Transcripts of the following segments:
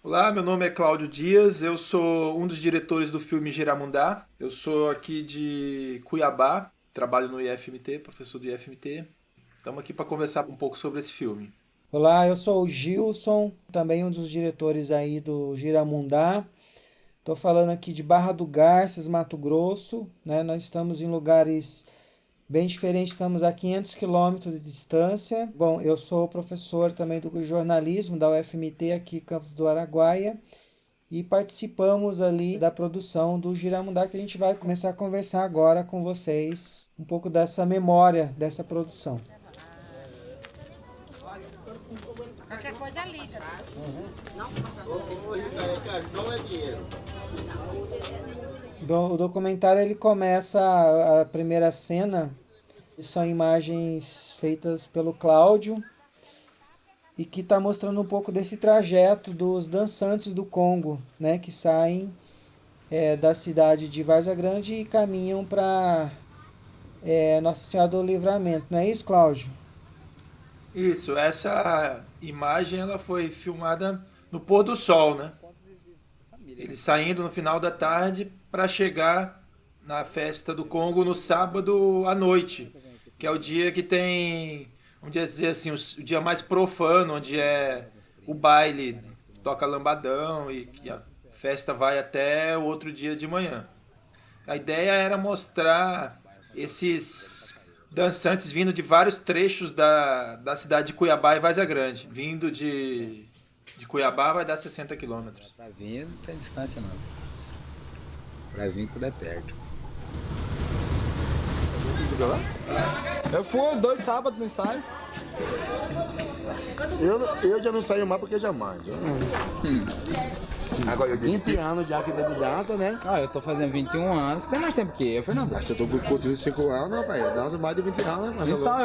Olá, meu nome é Cláudio Dias, eu sou um dos diretores do filme Giramundá. Eu sou aqui de Cuiabá, trabalho no IFMT, professor do IFMT. Estamos aqui para conversar um pouco sobre esse filme. Olá, eu sou o Gilson, também um dos diretores aí do Giramundá. Estou falando aqui de Barra do Garças, Mato Grosso, né? Nós estamos em lugares bem diferentes, estamos a 500 quilômetros de distância. Bom, eu sou professor também do jornalismo da UFMT aqui, Campos do Araguaia, e participamos ali da produção do Giramundá, que a gente vai começar a conversar agora com vocês um pouco dessa memória dessa produção. Qualquer coisa liga. Não é dinheiro. Bom, o documentário ele começa a primeira cena, são imagens feitas pelo Cláudio e que está mostrando um pouco desse trajeto dos dançantes do Congo, né, que saem da cidade de Várzea Grande e caminham para Nossa Senhora do Livramento, não é isso, Cláudio? Isso, essa imagem ela foi filmada no pôr do sol, né? Eles saindo no final da tarde para chegar na festa do Congo no sábado à noite, que é o dia que tem, vamos dizer assim, o dia mais profano, onde é o baile, toca lambadão e que a festa vai até o outro dia de manhã. A ideia era mostrar esses dançantes vindo de vários trechos da cidade de Cuiabá e Várzea Grande. Vindo de Cuiabá vai dar 60 quilômetros. Pra vir não tem distância não. Pra vir tudo é perto. Eu fui 2 sábados no ensaio. Eu já não saio mais porque jamais. Agora eu 20 anos já que de dança, né? Ah, eu tô fazendo 21 anos. Você tem mais tempo que eu, Fernando? Acho que eu tô com 35 anos, rapaz. Eu danço mais de 20 anos, né? Mas Então,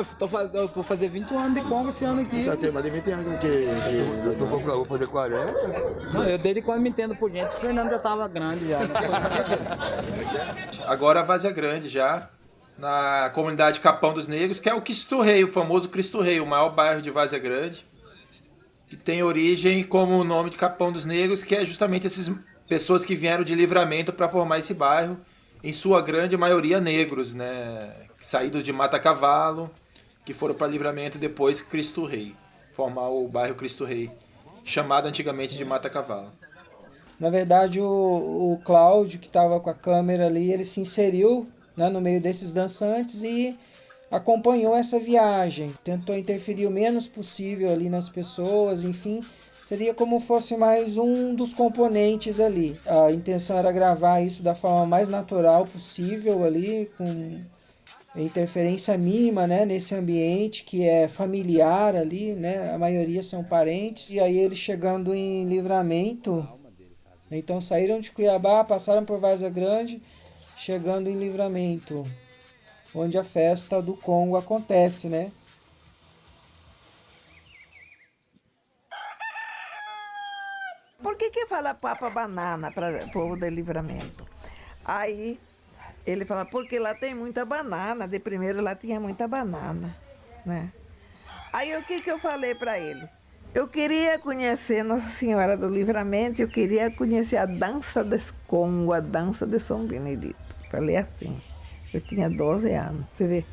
eu vou fazer 21 anos de Congo esse ano aqui. já tem mais de 20 anos que eu tô com vou fazer 40. Não, eu desde quando me entendo por gente, o Fernando já tava grande já. Né? Agora a Várzea Grande já, na comunidade Capão dos Negros, que é o Cristo Rei, o famoso Cristo Rei, o maior bairro de Várzea Grande, que tem origem como o nome de Capão dos Negros, que é justamente essas pessoas que vieram de Livramento para formar esse bairro, em sua grande maioria negros, né, saídos de Mata Cavalo, que foram para Livramento e depois Cristo Rei, formar o bairro Cristo Rei, chamado antigamente de Mata Cavalo. Na verdade, o Cláudio, que estava com a câmera ali, ele se inseriu, né, no meio desses dançantes e acompanhou essa viagem. Tentou interferir o menos possível ali nas pessoas, enfim. Seria como fosse mais um dos componentes ali. A intenção era gravar isso da forma mais natural possível ali, com interferência mínima, né, nesse ambiente que é familiar ali, né, a maioria são parentes. E aí eles chegando em Livramento, então saíram de Cuiabá, passaram por Várzea Grande, chegando em Livramento, onde a festa do Congo acontece, né? Por que fala papa banana para o povo de Livramento? Aí ele fala, porque lá tem muita banana. De primeiro lá tinha muita banana, né? Aí o que eu falei para ele? Eu queria conhecer Nossa Senhora do Livramento, eu queria conhecer a dança desse Congo, a dança de São Benedito. Falei assim, eu tinha 12 anos, você vê.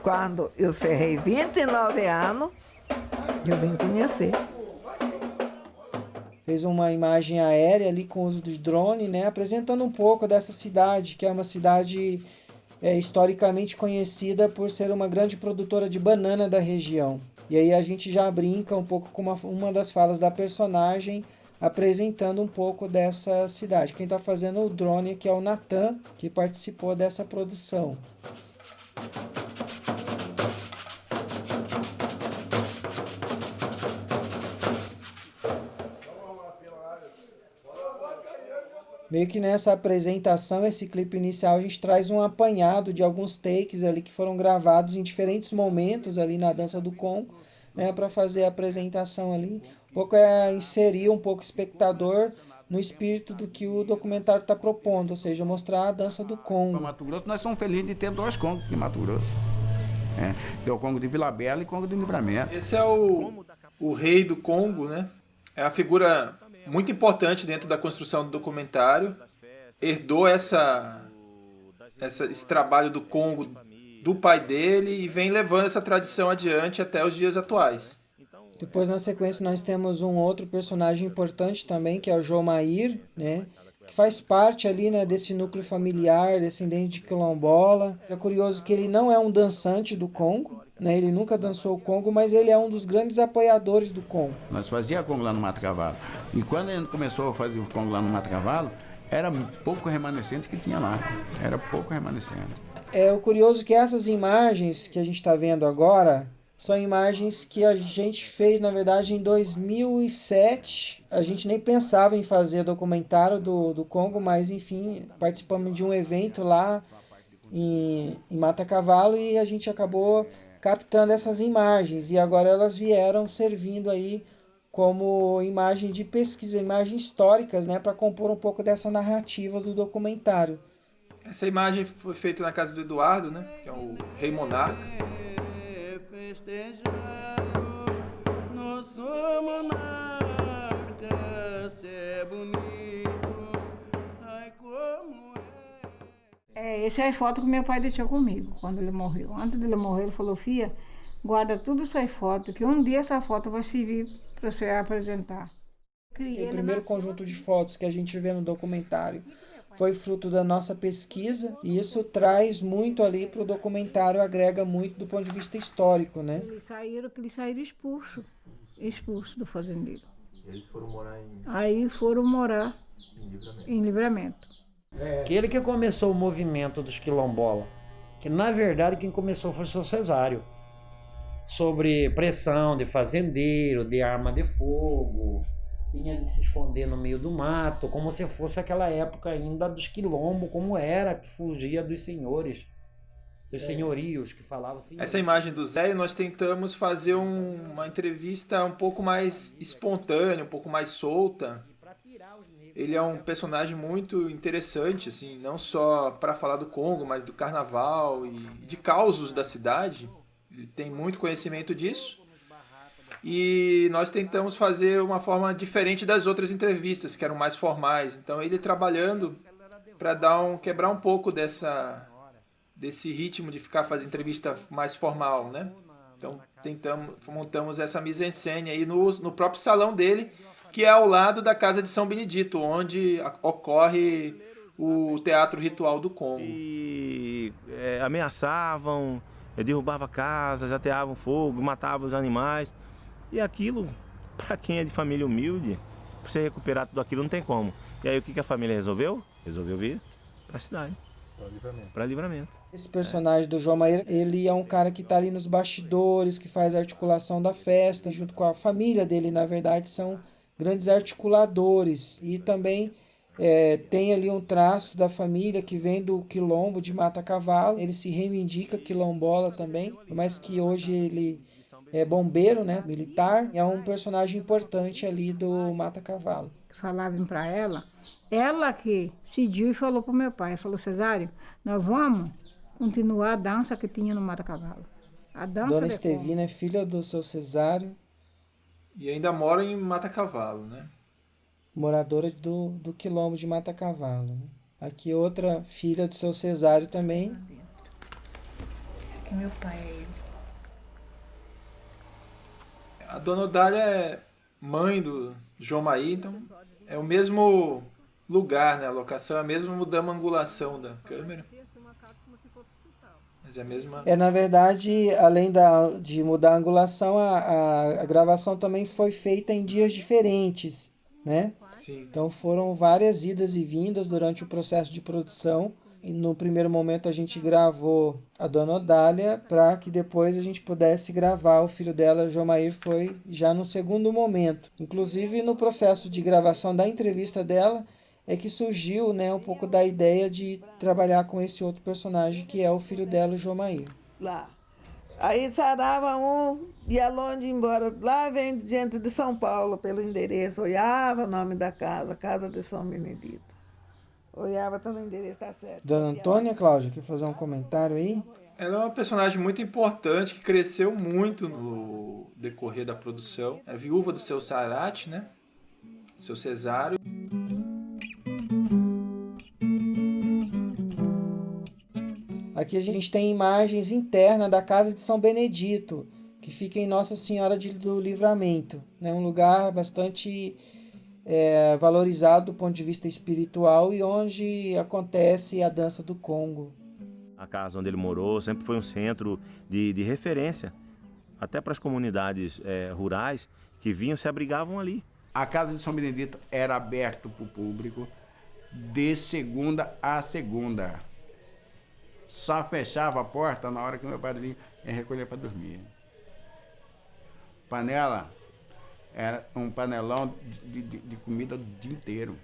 Quando eu cerrei 29 anos, eu vim conhecer. Fez uma imagem aérea ali com o uso de drone, né? Apresentando um pouco dessa cidade, que é uma cidade historicamente conhecida por ser uma grande produtora de banana da região. E aí a gente já brinca um pouco com uma das falas da personagem, apresentando um pouco dessa cidade. Quem está fazendo o drone aqui é o Natan, que participou dessa produção. Meio que nessa apresentação, esse clipe inicial, a gente traz um apanhado de alguns takes ali que foram gravados em diferentes momentos ali na dança do Congo, né, para fazer a apresentação ali. Um pouco inserir um pouco o espectador no espírito do que o documentário está propondo, ou seja, mostrar a dança do Para Congo. Mato Grosso, nós somos felizes de ter 2 Congos em Mato Grosso. Tem o Congo de Vila Bela e o Congo de Livramento. Esse é o rei do Congo, né? É a figura muito importante dentro da construção do documentário. Herdou esse trabalho do Congo do pai dele e vem levando essa tradição adiante até os dias atuais. Depois, na sequência, nós temos um outro personagem importante também, que é o Jomair, né? Que faz parte ali, né, desse núcleo familiar, descendente de quilombola. É curioso que ele não é um dançante do Congo, né? Ele nunca dançou o Congo, mas ele é um dos grandes apoiadores do Congo. Nós fazíamos Congo lá no Mato Cavalo. E quando a gente começou a fazer o Congo lá no Mato Cavalo, era pouco remanescente que tinha lá. Era pouco remanescente. É o curioso que essas imagens que a gente está vendo agora são imagens que a gente fez, na verdade, em 2007. A gente nem pensava em fazer documentário do Congo, mas, enfim, participamos de um evento lá em Mata Cavalo e a gente acabou captando essas imagens. E agora elas vieram servindo aí como imagem de pesquisa, imagens históricas, né, para compor um pouco dessa narrativa do documentário. Essa imagem foi feita na casa do Eduardo, né, que é o Rei Monarca. Essa é a foto que meu pai deixou comigo quando ele morreu. Antes dele morrer, ele falou: filha, guarda tudo essa foto, que um dia essa foto vai servir para você apresentar. O primeiro conjunto de fotos que a gente vê no documentário foi fruto da nossa pesquisa, e isso traz muito ali para o documentário, agrega muito do ponto de vista histórico, né? Eles saíram expulsos do fazendeiro. Eles foram morar Aí foram morar em Livramento. Aquele que começou o movimento dos quilombola, que na verdade quem começou foi o seu Cesário, sobre pressão de fazendeiro, de arma de fogo, tinha de se esconder no meio do mato, como se fosse aquela época ainda dos quilombos, como era, que fugia dos senhores, dos senhorios, que falavam assim. Essa imagem do Zé, nós tentamos fazer uma entrevista um pouco mais espontânea, um pouco mais solta. Ele é um personagem muito interessante, assim, não só para falar do Congo, mas do carnaval e de causos da cidade. Ele tem muito conhecimento disso. E nós tentamos fazer uma forma diferente das outras entrevistas, que eram mais formais. Então ele trabalhando para quebrar um pouco desse ritmo de ficar fazendo entrevista mais formal, né? Então montamos essa mise-en-scène aí no próprio salão dele, que é ao lado da Casa de São Benedito, onde ocorre o Teatro Ritual do Congo. E ameaçavam, derrubavam casas, ateavam fogo, matavam os animais. E aquilo, para quem é de família humilde, para você recuperar tudo aquilo não tem como. E aí o que a família resolveu? Resolveu vir para a cidade. Para Livramento. Esse personagem do Jomair, ele é um cara que está ali nos bastidores, que faz a articulação da festa, junto com a família dele, na verdade, são grandes articuladores. E também tem ali um traço da família que vem do quilombo de Mata Cavalo. Ele se reivindica quilombola também, mas que hoje ele é bombeiro, né, militar. É um personagem importante ali do Mata Cavalo. Falavam para ela que decidiu e falou para o meu pai, ela falou: Cesário, nós vamos continuar a dança que tinha no Mata Cavalo. A dança Dona Estevina é filha do seu Cesário. E ainda mora em Mata Cavalo, né? Moradora do quilombo de Mata Cavalo. Né? Aqui outra filha do seu Cesário também. Esse aqui meu pai é ele. A Dona Odália é mãe do Jomaí, então é o mesmo lugar, né? A locação é a mesma, mudamos a angulação da câmera. Mas é a mesma... Na verdade, além de mudar a angulação, a gravação também foi feita em dias diferentes, né? Sim. Então foram várias idas e vindas durante o processo de produção. E no primeiro momento a gente gravou a Dona Odália para que depois a gente pudesse gravar o filho dela, Jomair, foi já no segundo momento. Inclusive no processo de gravação da entrevista dela é que surgiu, né, um pouco da ideia de trabalhar com esse outro personagem que é o filho dela, Jomair. Lá. Aí sarava um, ia longe embora. Lá vem gente de São Paulo pelo endereço, olhava o nome da casa, Casa de São Benedito. Olhava todo o endereço, tá certo. Dona Antônia, Cláudia, quer fazer um comentário aí? Ela é uma personagem muito importante, que cresceu muito no decorrer da produção. É viúva do seu Sarate, né? seu Cesário. Aqui a gente tem imagens internas da casa de São Benedito, que fica em Nossa Senhora do Livramento, né? Um lugar bastante valorizado do ponto de vista espiritual e onde acontece a dança do Congo. A casa onde ele morou sempre foi um centro de referência, até para as comunidades rurais que vinham se abrigavam ali. A casa de São Benedito era aberta para o público de segunda a segunda. Só fechava a porta na hora que meu padrinho ia recolher para dormir. Panela era um panelão de comida o dia inteiro,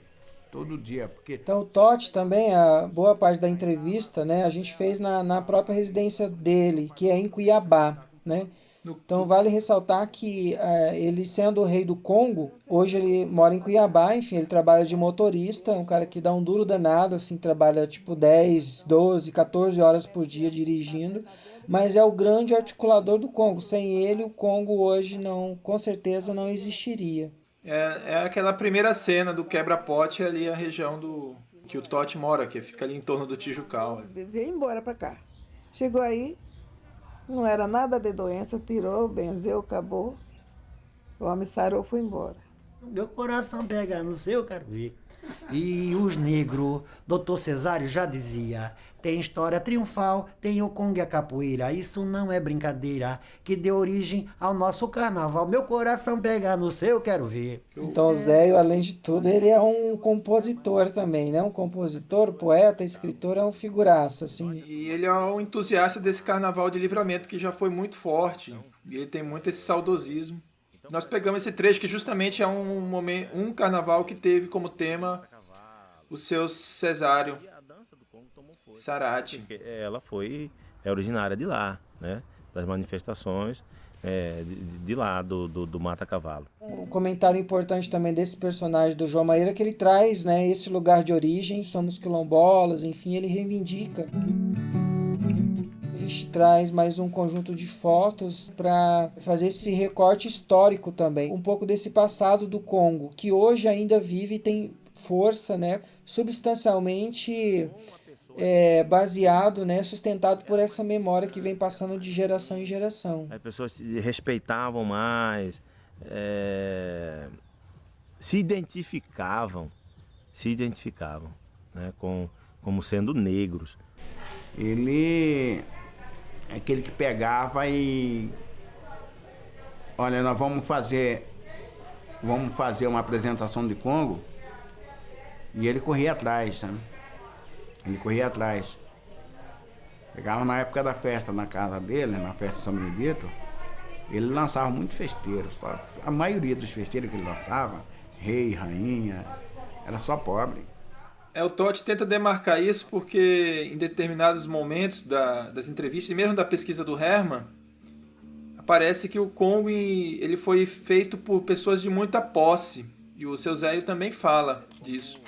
todo dia. Porque... Então o Totti também, a boa parte da entrevista, né, a gente fez na própria residência dele, que é em Cuiabá, né? Então vale ressaltar que ele sendo o rei do Congo, hoje ele mora em Cuiabá, enfim, ele trabalha de motorista, é um cara que dá um duro danado, assim, trabalha tipo 10, 12, 14 horas por dia dirigindo, mas é o grande articulador do Congo. Sem ele, o Congo hoje não, com certeza não existiria. É aquela primeira cena do quebra-pote ali, a região que o Totti mora, que fica ali em torno do Tijucal. Veio embora para cá. Chegou aí, não era nada de doença, tirou, benzeu, acabou. O homem sarou, foi embora. Meu coração pega no seu, quero ver. E os negros, doutor Cesário já dizia, tem história triunfal, tem o Congo e a capoeira, isso não é brincadeira, que deu origem ao nosso carnaval. Meu coração pega no seu, quero ver. Então o Zéio, além de tudo, ele é um compositor também, né? Um compositor, poeta, escritor, é um figuraço, assim. E ele é um entusiasta desse carnaval de Livramento que já foi muito forte. E ele tem muito esse saudosismo. Nós pegamos esse trecho que justamente é um carnaval que teve como tema o seu Cesário Sarati. Ela é originária de lá, né? Das manifestações de lá, do Mata Cavalo. Um comentário importante também desse personagem do João Maíra, que ele traz, né, esse lugar de origem, somos quilombolas, enfim, ele reivindica. A gente traz mais um conjunto de fotos para fazer esse recorte histórico também, um pouco desse passado do Congo, que hoje ainda vive e tem força, né, substancialmente baseado, né, sustentado por essa memória que vem passando de geração em geração. As pessoas se respeitavam mais, se identificavam, né, como sendo negros. Ele é aquele que pegava e... Olha, nós vamos fazer uma apresentação de Congo. E ele corria atrás, sabe? Ele corria atrás. Pegava na época da festa na casa dele, na festa de São Benedito, ele lançava muitos festeiros. A maioria dos festeiros que ele lançava, rei, rainha, era só pobre. O Totti tenta demarcar isso porque em determinados momentos das entrevistas, e mesmo da pesquisa do Herman, parece que o Congo ele foi feito por pessoas de muita posse. E o seu Zéio também fala disso.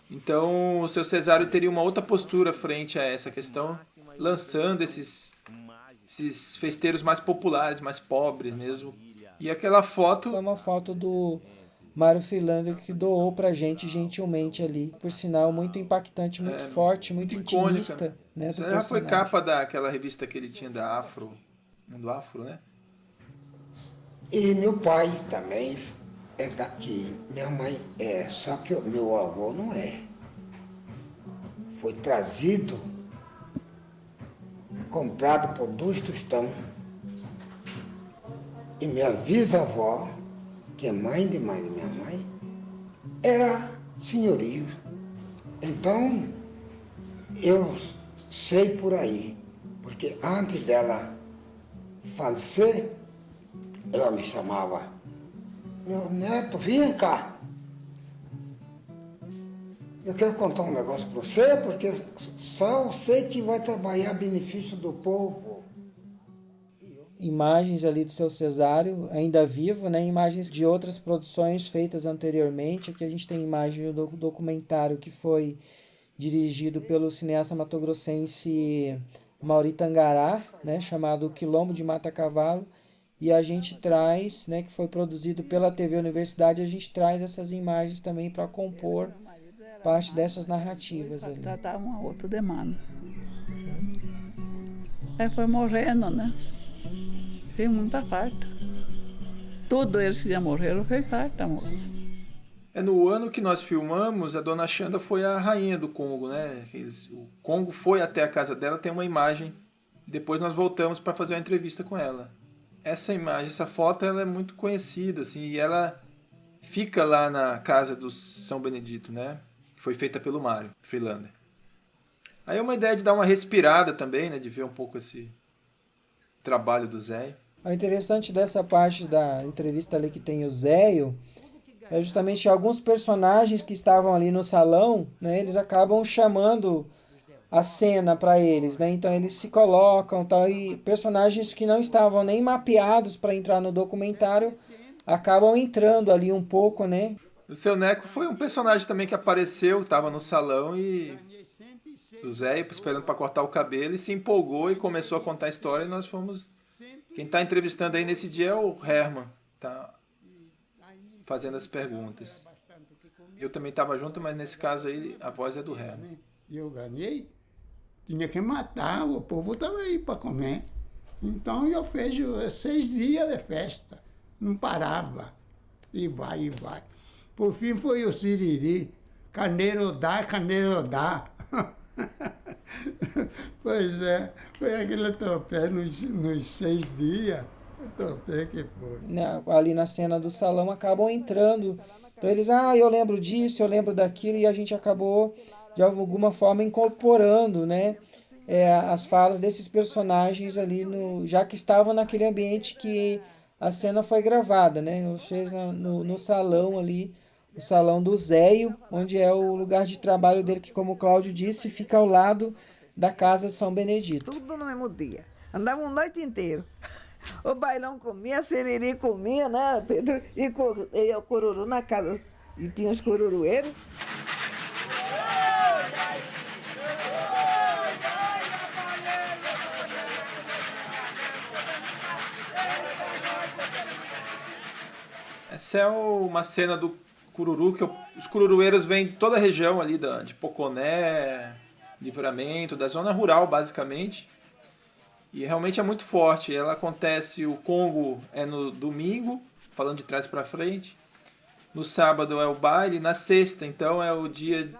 Então o seu Cesário teria uma outra postura frente a essa questão, lançando esses festeiros mais populares, mais pobres mesmo. E aquela foto... É uma foto do Mário Philander que doou pra gente gentilmente ali. Por sinal, muito impactante, muito forte, muito intimista. Né, do já foi capa daquela revista que ele tinha da Afro, Mundo Afro, né? E meu pai também é daqui. Minha mãe é, só que o meu avô não é. Foi trazido, comprado por 2 tostão. E minha bisavó, que é mãe de minha mãe, era senhorio. Então, eu sei por aí, porque antes dela falecer, ela me chamava, meu neto, vem cá. Eu quero contar um negócio para você, porque só você que vai trabalhar a benefício do povo. Imagens ali do seu Cesário, ainda vivo, né? Imagens de outras produções feitas anteriormente. Aqui a gente tem imagem do documentário que foi dirigido pelo cineasta matogrossense Mauri Tangará, né? Chamado Quilombo de Mata Cavalo. e a gente traz, né, que foi produzido pela TV Universidade, a gente traz essas imagens também para compor parte dessas narrativas ali. Tratar um ao outro de mano. Aí foi morrendo, né? Fez muita falta. Tudo eles que já morreram fez falta, moça. No ano que nós filmamos, a dona Xanda foi a rainha do Congo, né? O Congo foi até a casa dela, tem uma imagem. Depois nós voltamos para fazer uma entrevista com ela. Essa imagem, essa foto, ela é muito conhecida, assim, e ela fica lá na casa do São Benedito, né? Foi feita pelo Mário Friedlander. Aí é uma ideia de dar uma respirada também, né? De ver um pouco esse trabalho do Zéio. O interessante dessa parte da entrevista ali que tem o Zéio é justamente alguns personagens que estavam ali no salão, né? Eles acabam chamando a cena para eles, né? Então eles se colocam, tal, e personagens que não estavam nem mapeados para entrar no documentário acabam entrando ali um pouco, né? O seu Neco foi um personagem também que apareceu, estava no salão e o Zéio esperando para cortar o cabelo e se empolgou e começou a contar a história e nós fomos... Quem está entrevistando aí nesse dia é o Herman, tá fazendo as perguntas. Eu também estava junto, mas nesse caso aí a voz é do Herman. Eu ganhei, tinha que matar, o povo estava aí para comer. Então eu fiz 6 dias de festa, não parava, e vai, e vai. Por fim foi o Siriri, carneiro dá, carneiro dá. Pois é, foi aquele topé nos 6 dias, o topé que foi. Ali na cena do salão acabam entrando, então eles, eu lembro disso, eu lembro daquilo, e a gente acabou de alguma forma incorporando, né, as falas desses personagens ali, já que estavam naquele ambiente que a cena foi gravada, né, ou seja, no salão ali, o salão do Zéio, onde é o lugar de trabalho dele, que, como o Cláudio disse, fica ao lado da casa de São Benedito. Tudo no mesmo dia. Andavam a noite inteira. O bailão comia, a Seriri comia, né, Pedro? E o cururu na casa. E tinha os cururueiros. Essa é uma cena do cururu, que os cururueiros vêm de toda a região ali, de Poconé, Livramento, da zona rural, basicamente. E realmente é muito forte. Ela acontece, o Congo é no domingo, falando de trás para frente. No sábado é o baile, na sexta, então, é o dia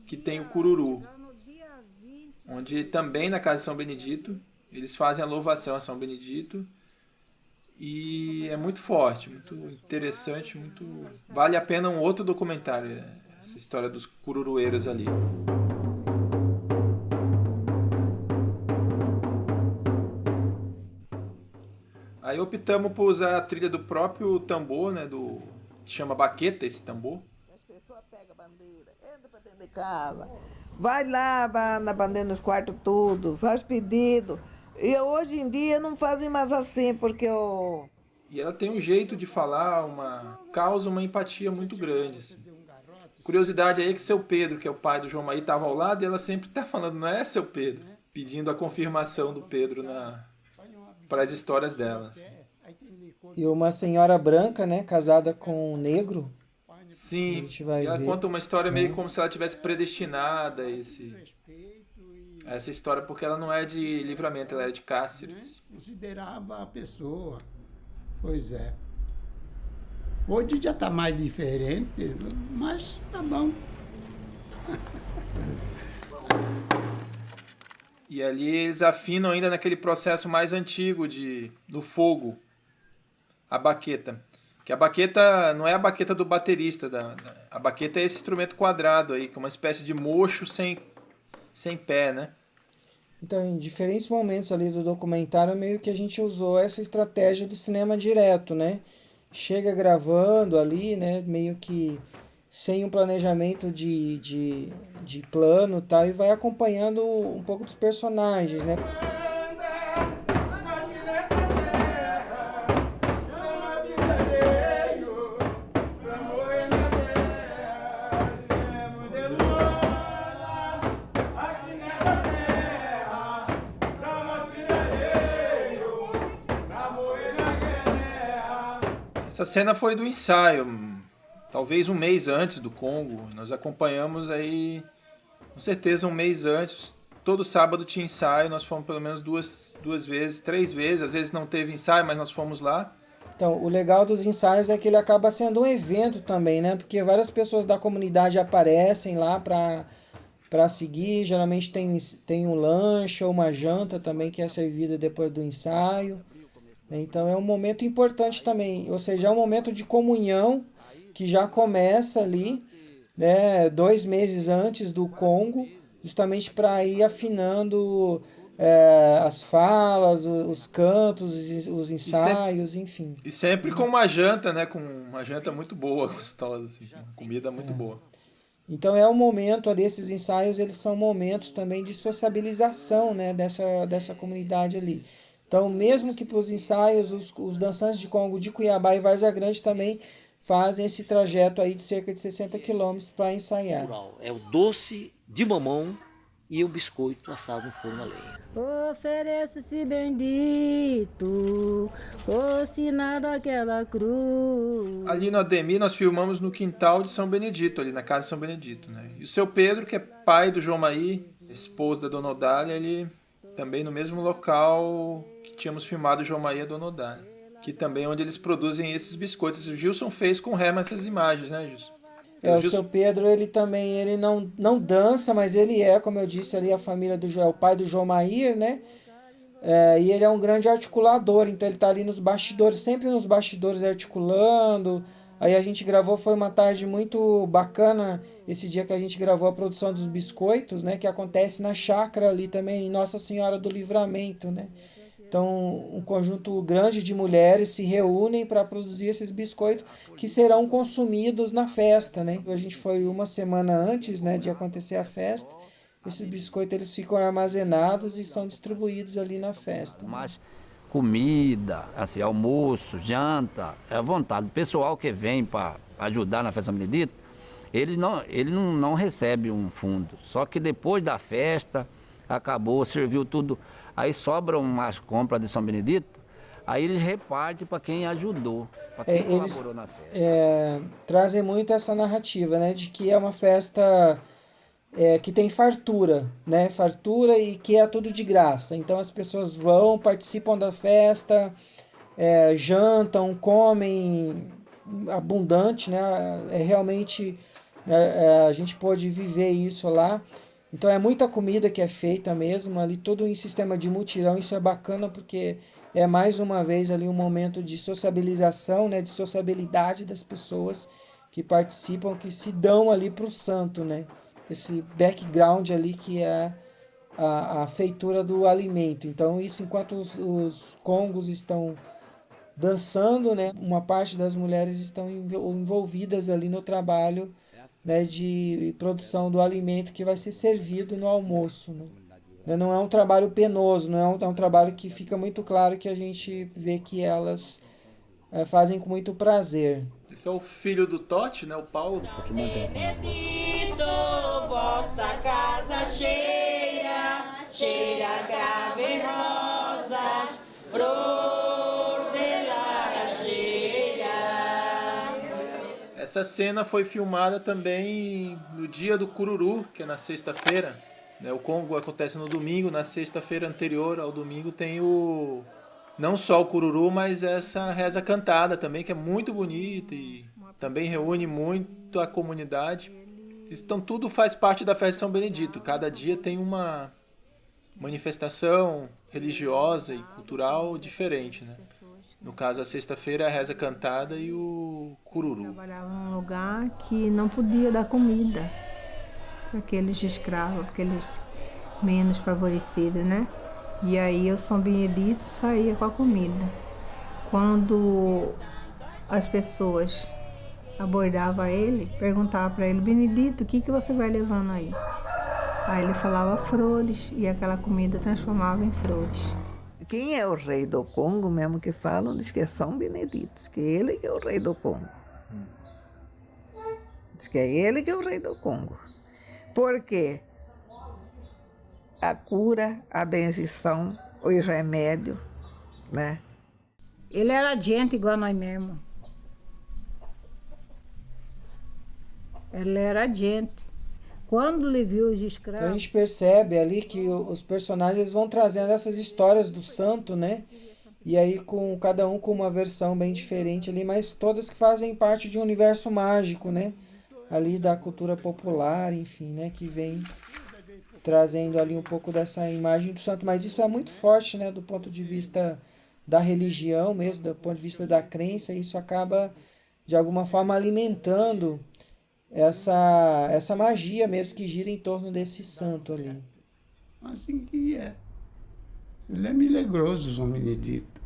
que tem o cururu. Onde também na casa de São Benedito, eles fazem a louvação a São Benedito. E é muito forte, muito interessante, vale a pena um outro documentário, essa história dos cururueiros ali. Aí optamos por usar a trilha do próprio tambor, né, que chama baqueta, esse tambor. As pessoas pegam a bandeira, entra para dentro de casa, vai lá na bandeira nos quartos tudo, faz pedido. E hoje em dia não fazem mais assim, porque E ela tem um jeito de falar, causa uma empatia muito grande. Assim. Curiosidade aí é que seu Pedro, que é o pai do João Maí, estava ao lado e ela sempre está falando, não é seu Pedro? Pedindo a confirmação do Pedro para as histórias delas. E uma senhora branca, né, casada com um negro. Sim, ela conta uma história meio como se ela tivesse predestinada essa história, porque ela não é de Livramento, ela é de Cáceres. Considerava a pessoa, pois é. Hoje já está mais diferente, mas tá bom. E ali eles afinam ainda naquele processo mais antigo do fogo, a baqueta. Que a baqueta não é a baqueta do baterista, a baqueta é esse instrumento quadrado aí, que é uma espécie de mocho sem pé, né? Então, em diferentes momentos ali do documentário, meio que a gente usou essa estratégia do cinema direto, né? Chega gravando ali, né? Meio que sem um planejamento de plano e tal, e vai acompanhando um pouco dos personagens, né? Essa cena foi do ensaio, talvez um mês antes do Congo. Nós acompanhamos aí, com certeza um mês antes. Todo sábado tinha ensaio, nós fomos pelo menos duas vezes, 3 vezes. Às vezes não teve ensaio, mas nós fomos lá. Então, o legal dos ensaios é que ele acaba sendo um evento também, né? Porque várias pessoas da comunidade aparecem lá para seguir. Geralmente tem um lanche ou uma janta também que é servida depois do ensaio. Então é um momento importante também, ou seja, é um momento de comunhão que já começa ali, né, 2 meses antes do Congo, justamente para ir afinando as falas, os cantos, os ensaios, enfim. E sempre com uma janta, né? Com uma janta muito boa, gostosa, assim, com comida muito boa. Então é um momento ali, esses ensaios, eles são momentos também de sociabilização, né, dessa comunidade ali. Então, mesmo que para os ensaios, os dançantes de Congo de Cuiabá e Várzea Grande também fazem esse trajeto aí de cerca de 60 quilômetros para ensaiar. É o doce de mamão e o biscoito assado no forno a lenha. Ofereço-se bendito, o sinal daquela cruz. Ali no Ademir nós filmamos no quintal de São Benedito, ali na casa de São Benedito, né? E o seu Pedro, que é pai do João Maí, esposo da Dona Odália, ele também no mesmo local que tínhamos filmado o João Maí e a Dona Odália, que também é onde eles produzem esses biscoitos. O Gilson fez com Rema essas imagens, né, Gilson? O seu Pedro, ele também, ele não dança, mas ele como eu disse ali, a família do João, o pai do João Maír, né? E ele é um grande articulador, então ele tá ali nos bastidores, sempre nos bastidores articulando. Aí a gente gravou, foi uma tarde muito bacana, esse dia que a gente gravou a produção dos biscoitos, né? Que acontece na chácara ali também, em Nossa Senhora do Livramento, né? Então, um conjunto grande de mulheres se reúnem para produzir esses biscoitos que serão consumidos na festa, né? A gente foi uma semana antes, né, de acontecer a festa. Esses biscoitos eles ficam armazenados e são distribuídos ali na festa. Mas comida, assim, almoço, janta, é à vontade. O pessoal que vem para ajudar na festa Benedito, ele não recebe um fundo. Só que depois da festa, acabou, serviu tudo. Aí sobram umas compras de São Benedito, aí eles repartem para quem ajudou, para quem colaborou na festa. Trazem muito essa narrativa, né, de que é uma festa que tem fartura, né, fartura e que é tudo de graça. Então as pessoas vão, participam da festa, jantam, comem abundante, né, realmente a gente pôde viver isso lá. Então é muita comida que é feita mesmo, ali todo em sistema de mutirão. Isso é bacana porque é mais uma vez ali um momento de sociabilização, né, de sociabilidade das pessoas que participam, que se dão ali para o santo, né? Esse background ali que é a feitura do alimento. Então isso enquanto os congos estão dançando, né, uma parte das mulheres estão envolvidas ali no trabalho, né, de produção do alimento que vai ser servido no almoço, né? Não é um trabalho penoso, não é um trabalho que fica muito claro que a gente vê que elas fazem com muito prazer. Esse é o filho do Totti, né, o Paulo. Isso aqui mantém. Benedito, vossa casa cheia, cheira grave e rosas, flor de laranjeira. Essa cena foi filmada também no dia do Cururu, que é na sexta-feira. O Congo acontece no domingo, na sexta-feira anterior ao domingo tem não só o Cururu, mas essa reza cantada também, que é muito bonita e também reúne muito a comunidade. Então tudo faz parte da festa de São Benedito. Cada dia tem uma manifestação religiosa e cultural diferente, né? No caso, a sexta-feira é a reza cantada e o cururu. Eu trabalhava num lugar que não podia dar comida para aqueles escravos, aqueles menos favorecidos, né? E aí o São Benedito saía com a comida. Quando as pessoas abordavam ele, perguntavam para ele: Benedito, o que você vai levando aí? Aí ele falava flores e aquela comida transformava em flores. Quem é o rei do Congo mesmo que falam, diz que é São Benedito, diz que ele que é o rei do Congo. Diz que é ele que é o rei do Congo. Porque a cura, a benção, o remédio, né? Ele era gente igual a nós mesmos. Ele era gente. Quando ele viu os Então a escravos, gente percebe ali que os personagens vão trazendo essas histórias do santo, né? E aí com cada um com uma versão bem diferente ali, mas todas que fazem parte de um universo mágico, né? Ali da cultura popular, enfim, né? Que vem trazendo ali um pouco dessa imagem do santo. Mas isso é muito forte, né? Do ponto de vista da religião mesmo, do ponto de vista da crença, isso acaba de alguma forma alimentando essa magia mesmo que gira em torno desse santo ali. Assim que é. Ele é milagroso, São Benedito.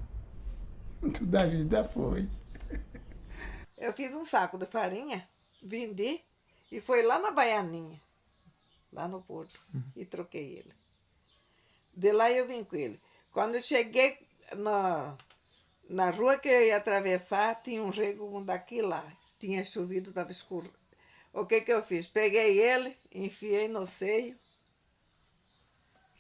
Tudo da vida foi. Eu fiz um saco de farinha, vendi e foi lá na Baianinha, lá no Porto, e troquei ele. De lá eu vim com ele. Quando eu cheguei na rua que eu ia atravessar, tinha um rego daqui lá. Tinha chovido, estava escuro. O que eu fiz? Peguei ele, enfiei no seio.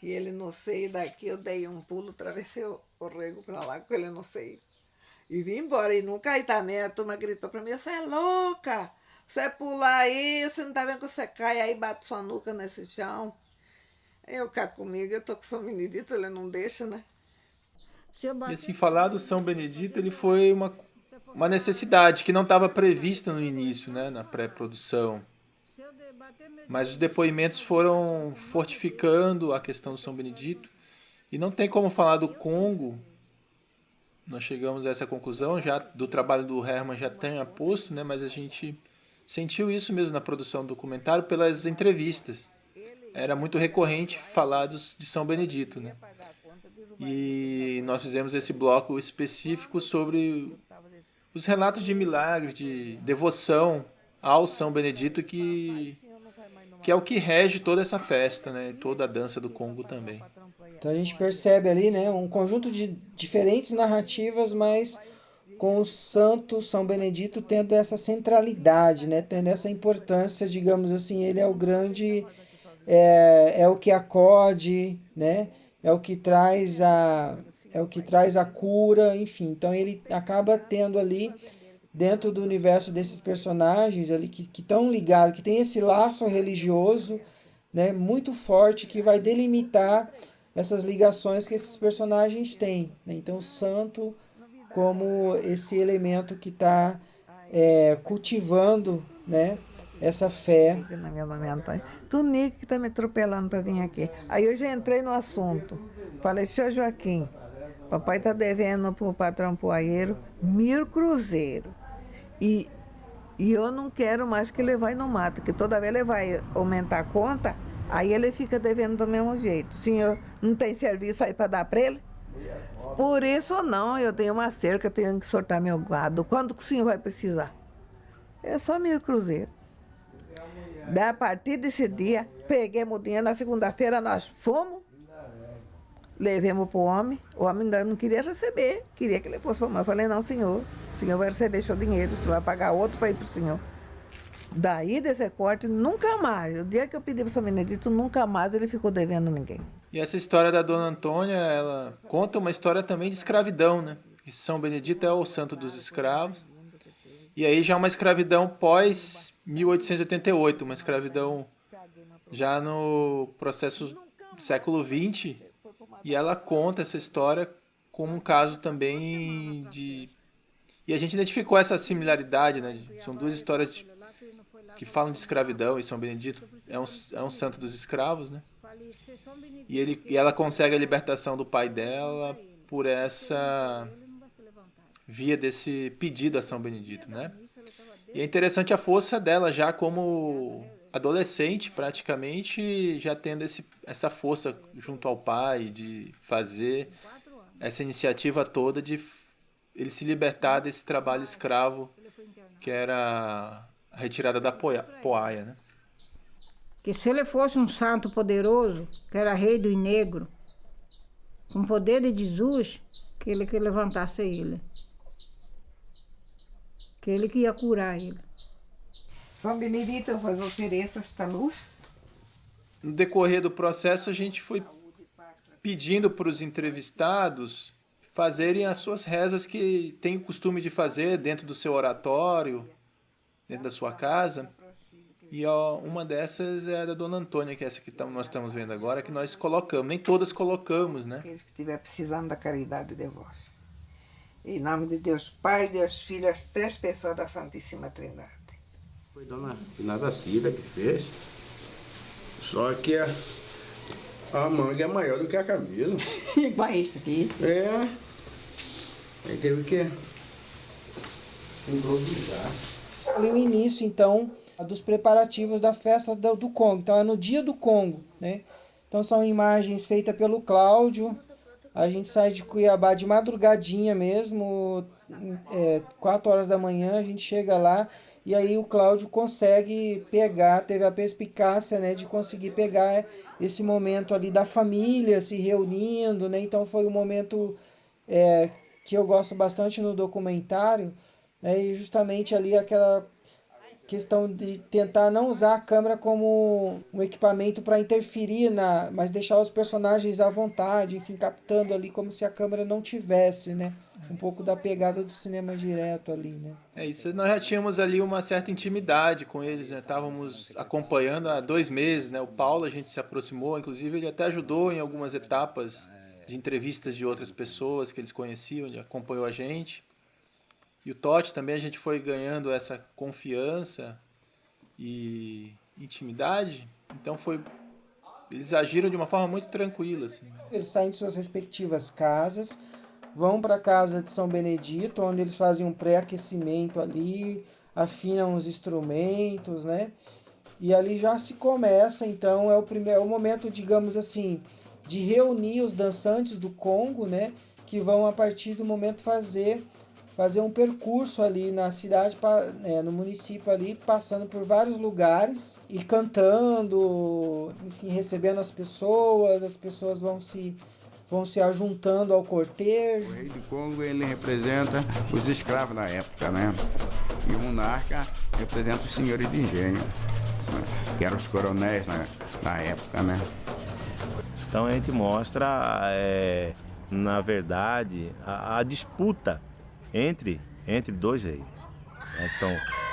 E ele no seio daqui, eu dei um pulo, atravessei o rego para lá com ele no seio. E vim embora. E nunca aí também a turma gritou para mim, você é louca! Você pular aí, você não tá vendo que você cai aí, bate sua nuca nesse chão. Eu cá comigo, eu tô com São Benedito, ele não deixa, né? E assim, falar do São Benedito, ele foi uma necessidade que não estava prevista no início, né, na pré-produção. Mas os depoimentos foram fortificando a questão do São Benedito. E não tem como falar do Congo. Nós chegamos a essa conclusão, já do trabalho do Herman já tenha posto, né, mas a gente sentiu isso mesmo na produção do documentário pelas entrevistas. Era muito recorrente falar de São Benedito, né? E nós fizemos esse bloco específico sobre os relatos de milagre, de devoção ao São Benedito, que é o que rege toda essa festa, né? Toda a dança do Congo também. Então a gente percebe ali, né, um conjunto de diferentes narrativas, mas com o santo São Benedito tendo essa centralidade, né, tendo essa importância, digamos assim, ele é o grande, é o que acode, né, é o que traz a cura, enfim. Então ele acaba tendo ali, dentro do universo desses personagens ali que estão ligados, que tem esse laço religioso, né, muito forte, que vai delimitar essas ligações que esses personagens têm, né? Então o santo como esse elemento que está cultivando, né, essa fé. Tu, Nick, que está me atropelando para vir aqui. Aí eu já entrei no assunto. Falei, senhor Joaquim, papai está devendo para o patrão poaieiro 1.000 cruzeiros. E eu não quero mais que ele vai no mato, que toda vez ele vai aumentar a conta, aí ele fica devendo do mesmo jeito. Senhor, não tem serviço aí para dar para ele? Por isso não, eu tenho uma cerca, eu tenho que soltar meu gado. Quando que o senhor vai precisar? É só 1.000 cruzeiros. Daí, a partir desse dia, peguemos o dinheiro, na segunda-feira nós fomos, levemos para o homem ainda não queria receber, queria que ele fosse para o Eu falei, não, senhor, o senhor vai receber seu dinheiro, o senhor vai pagar outro para ir para o senhor. Daí, desse corte, nunca mais, o dia que eu pedi para o São Benedito, nunca mais ele ficou devendo ninguém. E essa história da Dona Antônia, ela conta uma história também de escravidão, né? E São Benedito é o santo dos escravos. E aí já uma escravidão pós 1888, uma escravidão já no processo do século XX. E ela conta essa história como um caso também de... E a gente identificou essa similaridade, né? São duas histórias que falam de escravidão, e São Benedito é um santo dos escravos, né? E ela consegue a libertação do pai dela por essa via desse pedido a São Benedito, né? E é interessante a força dela já como adolescente, praticamente, já tendo essa força junto ao pai de fazer essa iniciativa toda de ele se libertar desse trabalho escravo que era a retirada da poaia, né? Que se ele fosse um santo poderoso, que era rei do negro, com o poder de Jesus, que ele que levantasse ele. Que ele que ia curar ele. São Benedito vos ofereço esta luz. No decorrer do processo, a gente foi pedindo para os entrevistados fazerem as suas rezas que tem o costume de fazer dentro do seu oratório, dentro da sua casa. E ó, uma dessas é a da Dona Antônia, que é essa que nós estamos vendo agora, que nós colocamos. Nem todas colocamos, né? Aqueles que estiver precisando da caridade de vós. Em nome de Deus Pai, Deus Filho, as 3 pessoas da Santíssima Trindade. Foi Dona Finada Cida que fez. Só que a manga é maior do que a camisa. Igual a esta aqui. É. Aí teve que improvisar. Ali o início, então, dos preparativos da festa do Congo. Então é no dia do Congo, né? Então são imagens feitas pelo Cláudio. A gente sai de Cuiabá de madrugadinha mesmo, 4 horas da manhã, a gente chega lá e aí o Cláudio consegue pegar, teve a perspicácia, né, de conseguir pegar esse momento ali da família se reunindo, né? Então foi um momento que eu gosto bastante no documentário, né? E justamente ali aquela questão de tentar não usar a câmera como um equipamento para interferir, mas deixar os personagens à vontade, enfim, captando ali como se a câmera não tivesse, né? Um pouco da pegada do cinema direto ali, né? É isso, nós já tínhamos ali uma certa intimidade com eles, né? Estávamos acompanhando há 2 meses, né? O Paulo, a gente se aproximou, inclusive ele até ajudou em algumas etapas de entrevistas de outras pessoas que eles conheciam, ele acompanhou a gente. E o Totti também, a gente foi ganhando essa confiança e intimidade. Então eles agiram de uma forma muito tranquila. Assim. Eles saem de suas respectivas casas, vão para a casa de São Benedito, onde eles fazem um pré-aquecimento ali, afinam os instrumentos, né? E ali já se começa, então, é o momento, digamos assim, de reunir os dançantes do Congo, né? Que vão, a partir do momento, fazer um percurso ali na cidade, no município ali, passando por vários lugares e cantando, enfim, recebendo as pessoas vão se ajuntando ao cortejo. O rei do Congo, ele representa os escravos da época, né? E o monarca representa os senhores de engenho, que eram os coronéis na época, né? Então a gente mostra, na verdade, a disputa entre 2 reis, né, que são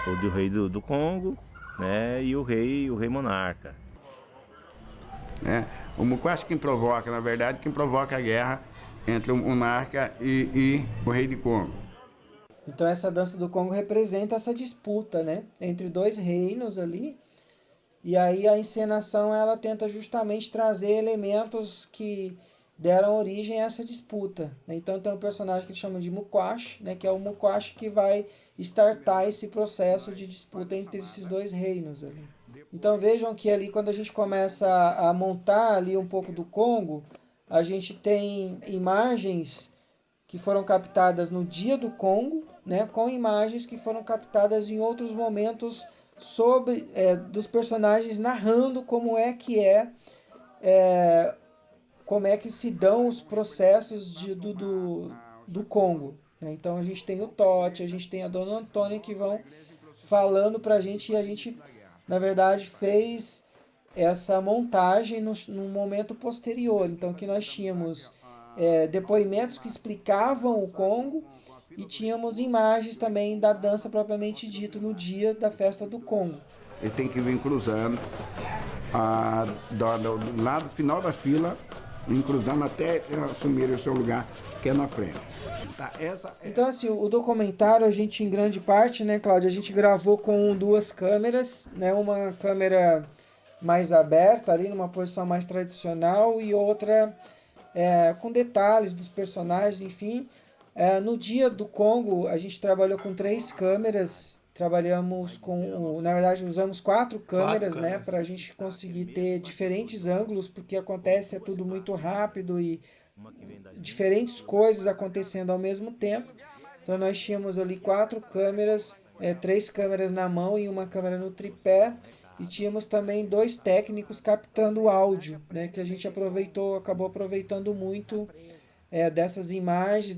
o rei do Congo, né, e o rei monarca. O Mukwashe quem provoca, na verdade, quem provoca a guerra entre o monarca e o rei de Congo. Então essa dança do Congo representa essa disputa, né, entre 2 reinos ali. E aí a encenação ela tenta justamente trazer elementos que deram origem a essa disputa. Então tem um personagem que eles chamam de Mukwashe, né, que é o Mukwashe que vai startar esse processo de disputa entre esses 2 reinos ali. Então vejam que ali quando a gente começa a montar ali um pouco do Congo, a gente tem imagens que foram captadas no dia do Congo, né, com imagens que foram captadas em outros momentos dos personagens narrando como é que se dão os processos do Congo. Né? Então a gente tem o Totti, a gente tem a Dona Antônia que vão falando pra gente, e a gente, na verdade, fez essa montagem num momento posterior. Então que nós tínhamos depoimentos que explicavam o Congo e tínhamos imagens também da dança propriamente dita no dia da festa do Congo. Ele tem que vir cruzando lá do final da fila, cruzando até assumir o seu lugar, que é na frente. Então, assim, o documentário, a gente, em grande parte, né, Cláudia, a gente gravou com 2 câmeras, né, uma câmera mais aberta, ali numa posição mais tradicional, e outra com detalhes dos personagens, enfim. No dia do Congo, a gente trabalhou com 3 câmeras, na verdade, usamos 4 câmeras, né, para a gente conseguir ter diferentes ângulos, porque acontece tudo muito rápido e diferentes coisas acontecendo ao mesmo tempo. Então nós tínhamos ali 4 câmeras, 3 câmeras na mão e uma câmera no tripé, e tínhamos também 2 técnicos captando o áudio, né, que a gente acabou aproveitando muito dessas imagens,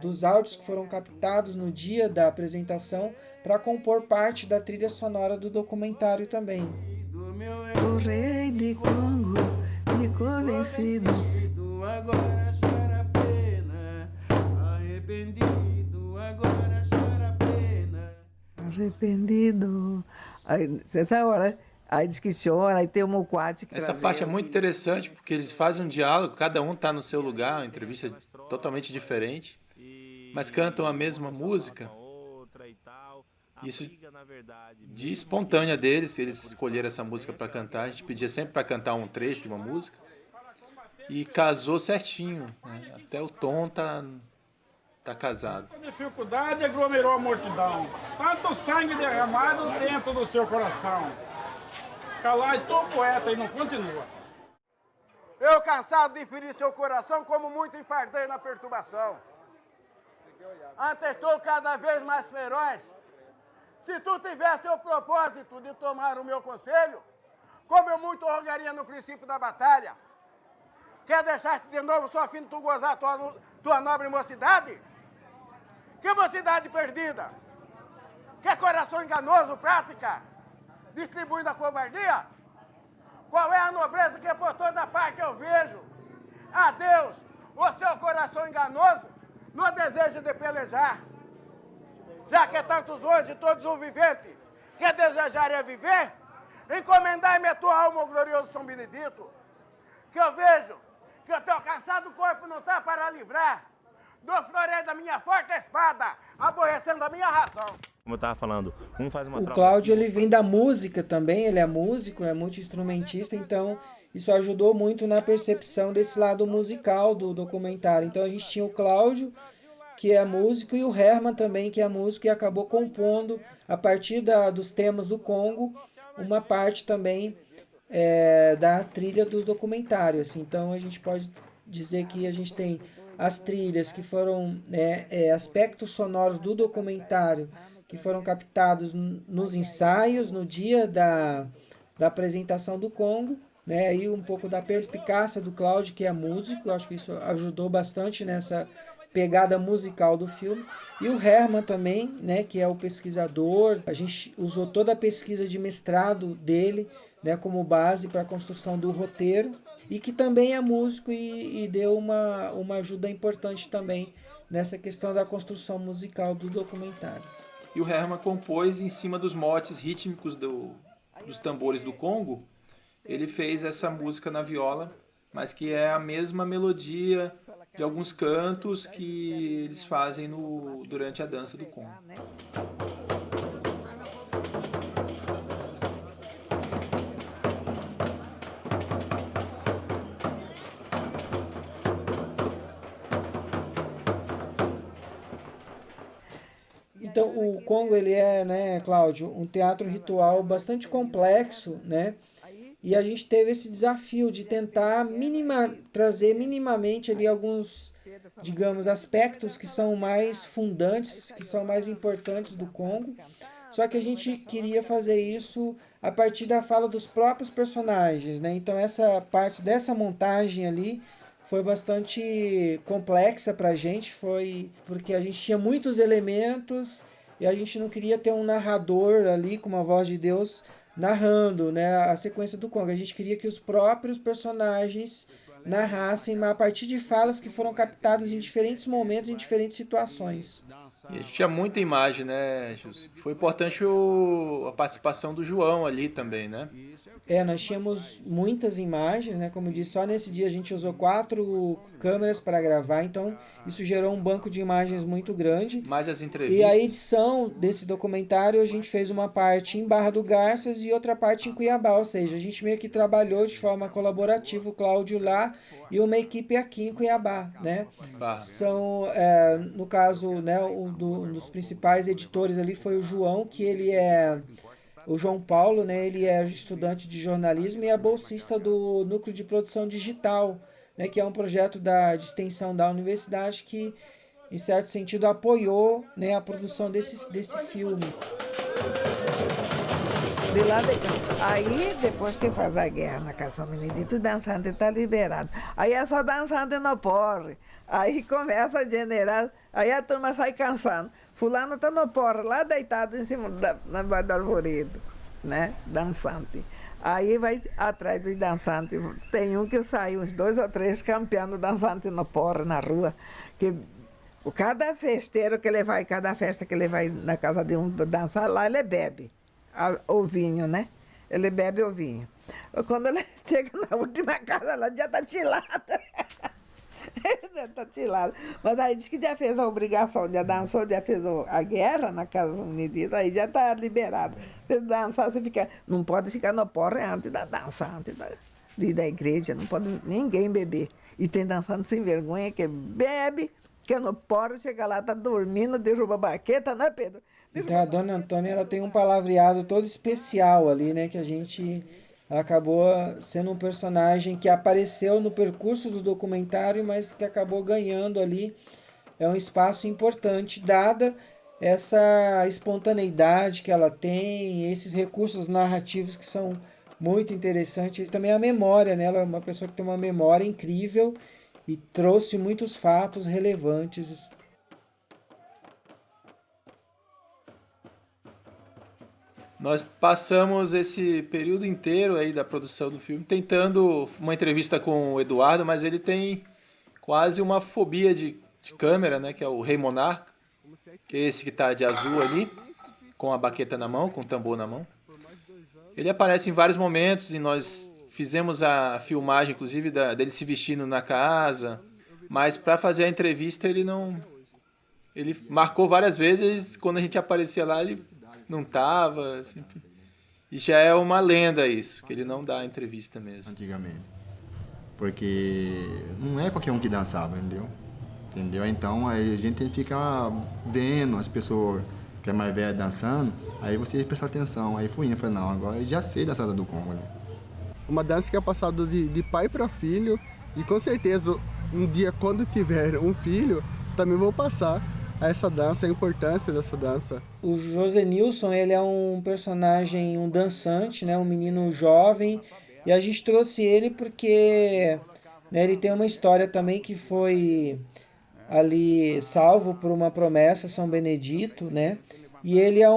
dos áudios que foram captados no dia da apresentação para compor parte da trilha sonora do documentário também. O rei de Congo ficou vencido. Agora chora pena, arrependido, agora chora pena. Arrependido, Aí, essa hora, aí diz que chora, aí tem o moquate. Essa parte é muito interessante, porque eles fazem um diálogo, cada um está no seu lugar, uma entrevista totalmente diferente, mas cantam a mesma música. Isso de espontânea deles, eles escolheram essa música para cantar. A gente pedia sempre para cantar um trecho de uma música. E casou certinho, né? Até o tom tá casado. A dificuldade aglomerou a multidão. Tanto sangue derramado dentro do seu coração. Calai, tu poeta e não continua. Eu cansado de ferir seu coração, como muito enfardei na perturbação. Antes estou cada vez mais feroz. Se tu tivesse o propósito de tomar o meu conselho, como eu muito rogaria no princípio da batalha, quer deixar-te de novo só a fim de tu gozar tua nobre mocidade? Que mocidade perdida? Que coração enganoso prática, distribuindo a covardia? Qual é a nobreza que por toda parte eu vejo? Adeus, o seu coração enganoso no desejo de pelejar. Já que tantos hoje, todos o vivente, que desejarem viver, encomendai-me a tua alma, ó glorioso São Benedito, que eu vejo que o teu cansado corpo não está para livrar do floreio da minha forte espada, aborrecendo a minha razão. Como eu estava falando, um faz uma O Cláudio, ele vem da música também, ele é músico, é multi-instrumentista, então isso ajudou muito na percepção desse lado musical do documentário. Então a gente tinha o Cláudio, que é músico, e o Herman também, que é músico, e acabou compondo, a partir dos temas do Congo, uma parte também da trilha dos documentários. Assim. Então a gente pode dizer que a gente tem as trilhas que foram aspectos sonoros do documentário, que foram captados nos ensaios, no dia da apresentação do Congo, né? E um pouco da perspicácia do Cláudio, que é músico. Eu acho que isso ajudou bastante nessa pegada musical do filme. E o Herman também, né, que é o pesquisador. A gente usou toda a pesquisa de mestrado dele, né, como base para a construção do roteiro, e que também é músico e deu uma ajuda importante também nessa questão da construção musical do documentário. E o Herman compôs em cima dos motes rítmicos dos tambores do Congo. Ele fez essa música na viola, mas que é a mesma melodia de alguns cantos que eles fazem durante a dança do Congo. Então, o Congo, ele é, né, Cláudio, um teatro ritual bastante complexo, né? E a gente teve esse desafio de tentar trazer minimamente ali alguns, digamos, aspectos que são mais fundantes, que são mais importantes do Congo. Só que a gente queria fazer isso a partir da fala dos próprios personagens, né? Então, essa parte dessa montagem ali foi bastante complexa para a gente, foi porque a gente tinha muitos elementos e a gente não queria ter um narrador ali com uma voz de Deus narrando, né, a sequência do Congo. A gente queria que os próprios personagens narrassem, mas a partir de falas que foram captadas em diferentes momentos, em diferentes situações. E a gente tinha muita imagem, né, Jus? Foi importante a participação do João ali também, né? Nós tínhamos muitas imagens, né? Como eu disse, só nesse dia a gente usou 4 câmeras para gravar, então isso gerou um banco de imagens muito grande. Mais as entrevistas. E a edição desse documentário, a gente fez uma parte em Barra do Garças e outra parte em Cuiabá, ou seja, a gente meio que trabalhou de forma colaborativa, o Cláudio lá e uma equipe aqui em Cuiabá, né? São, no caso, né, um dos principais editores ali foi o João, que ele é... O João Paulo, né, ele é estudante de jornalismo e é bolsista do Núcleo de Produção Digital, né, que é um projeto de extensão da universidade que, em certo sentido, apoiou, né, a produção desse filme. De lá de cá. Aí, depois que faz a guerra na Casa Benedito, o dançante está liberado. Aí é só dançante no porre. Aí começa a generar, aí a turma sai cansando. Fulano está no porre, lá deitado em cima na base do arvoredo, né? Dançante. Aí vai atrás dos dançantes. Tem um que sai, uns 2 ou 3 campeando dançante no porre, na rua. Que cada festeiro que ele vai, cada festa que ele vai na casa de um dançar, lá ele bebe. o vinho, né? Ele bebe o vinho. Quando ele chega na última casa, ela já está tilada. Já está tilada. Mas aí diz que já fez a obrigação, já dançou, já fez a guerra na casa dos meninos, aí já está liberado. Se dançar, você fica, não pode ficar no porre antes da dança, antes de ir da igreja, não pode ninguém beber. E tem dançando sem vergonha, que bebe, que no porre, chega lá, está dormindo, derruba a baqueta, né, Pedro? Então a Dona Antônia, ela tem um palavreado todo especial ali, né, que ela acabou sendo um personagem que apareceu no percurso do documentário, mas que acabou ganhando ali um espaço importante, dada essa espontaneidade que ela tem, esses recursos narrativos que são muito interessantes. E também a memória, né? Ela é uma pessoa que tem uma memória incrível e trouxe muitos fatos relevantes. Nós passamos esse período inteiro aí da produção do filme tentando uma entrevista com o Eduardo, mas ele tem quase uma fobia de câmera, né? Que é o Rei Monarca, que é esse que está de azul ali, com a baqueta na mão, com o tambor na mão. Ele aparece em vários momentos e nós fizemos a filmagem, inclusive, dele se vestindo na casa, mas para fazer a entrevista ele marcou várias vezes, quando a gente aparecia lá ele não tava, assim, e já é uma lenda isso, que ele não dá entrevista mesmo. Antigamente, porque não é qualquer um que dançava, entendeu? Então aí a gente fica vendo as pessoas que é mais velha dançando, aí você presta atenção, aí fui indo, falei, não, agora eu já sei dançada do Congo, né? Uma dança que é passada de pai para filho, e com certeza um dia quando tiver um filho, também vou passar essa dança, a importância dessa dança. O Josenilson, ele é um personagem, um dançante, né, um menino jovem, e a gente trouxe ele porque, né, ele tem uma história também que foi ali salvo por uma promessa, São Benedito, né, e ele é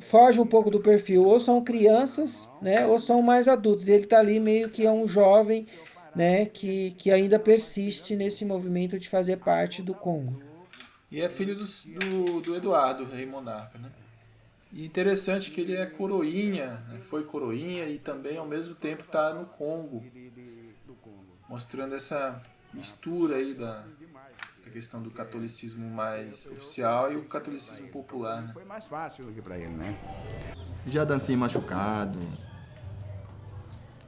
foge um pouco do perfil, ou são crianças, né, ou são mais adultos, ele tá ali meio que é um jovem, né, que ainda persiste nesse movimento de fazer parte do Congo. E é filho do Eduardo, Rei Monarca, né? E interessante que ele é coroinha, né? Foi coroinha e também ao mesmo tempo está no Congo, mostrando essa mistura aí da questão do catolicismo mais oficial e o catolicismo popular, né? Foi mais fácil do que para ele, né? Já dancei machucado,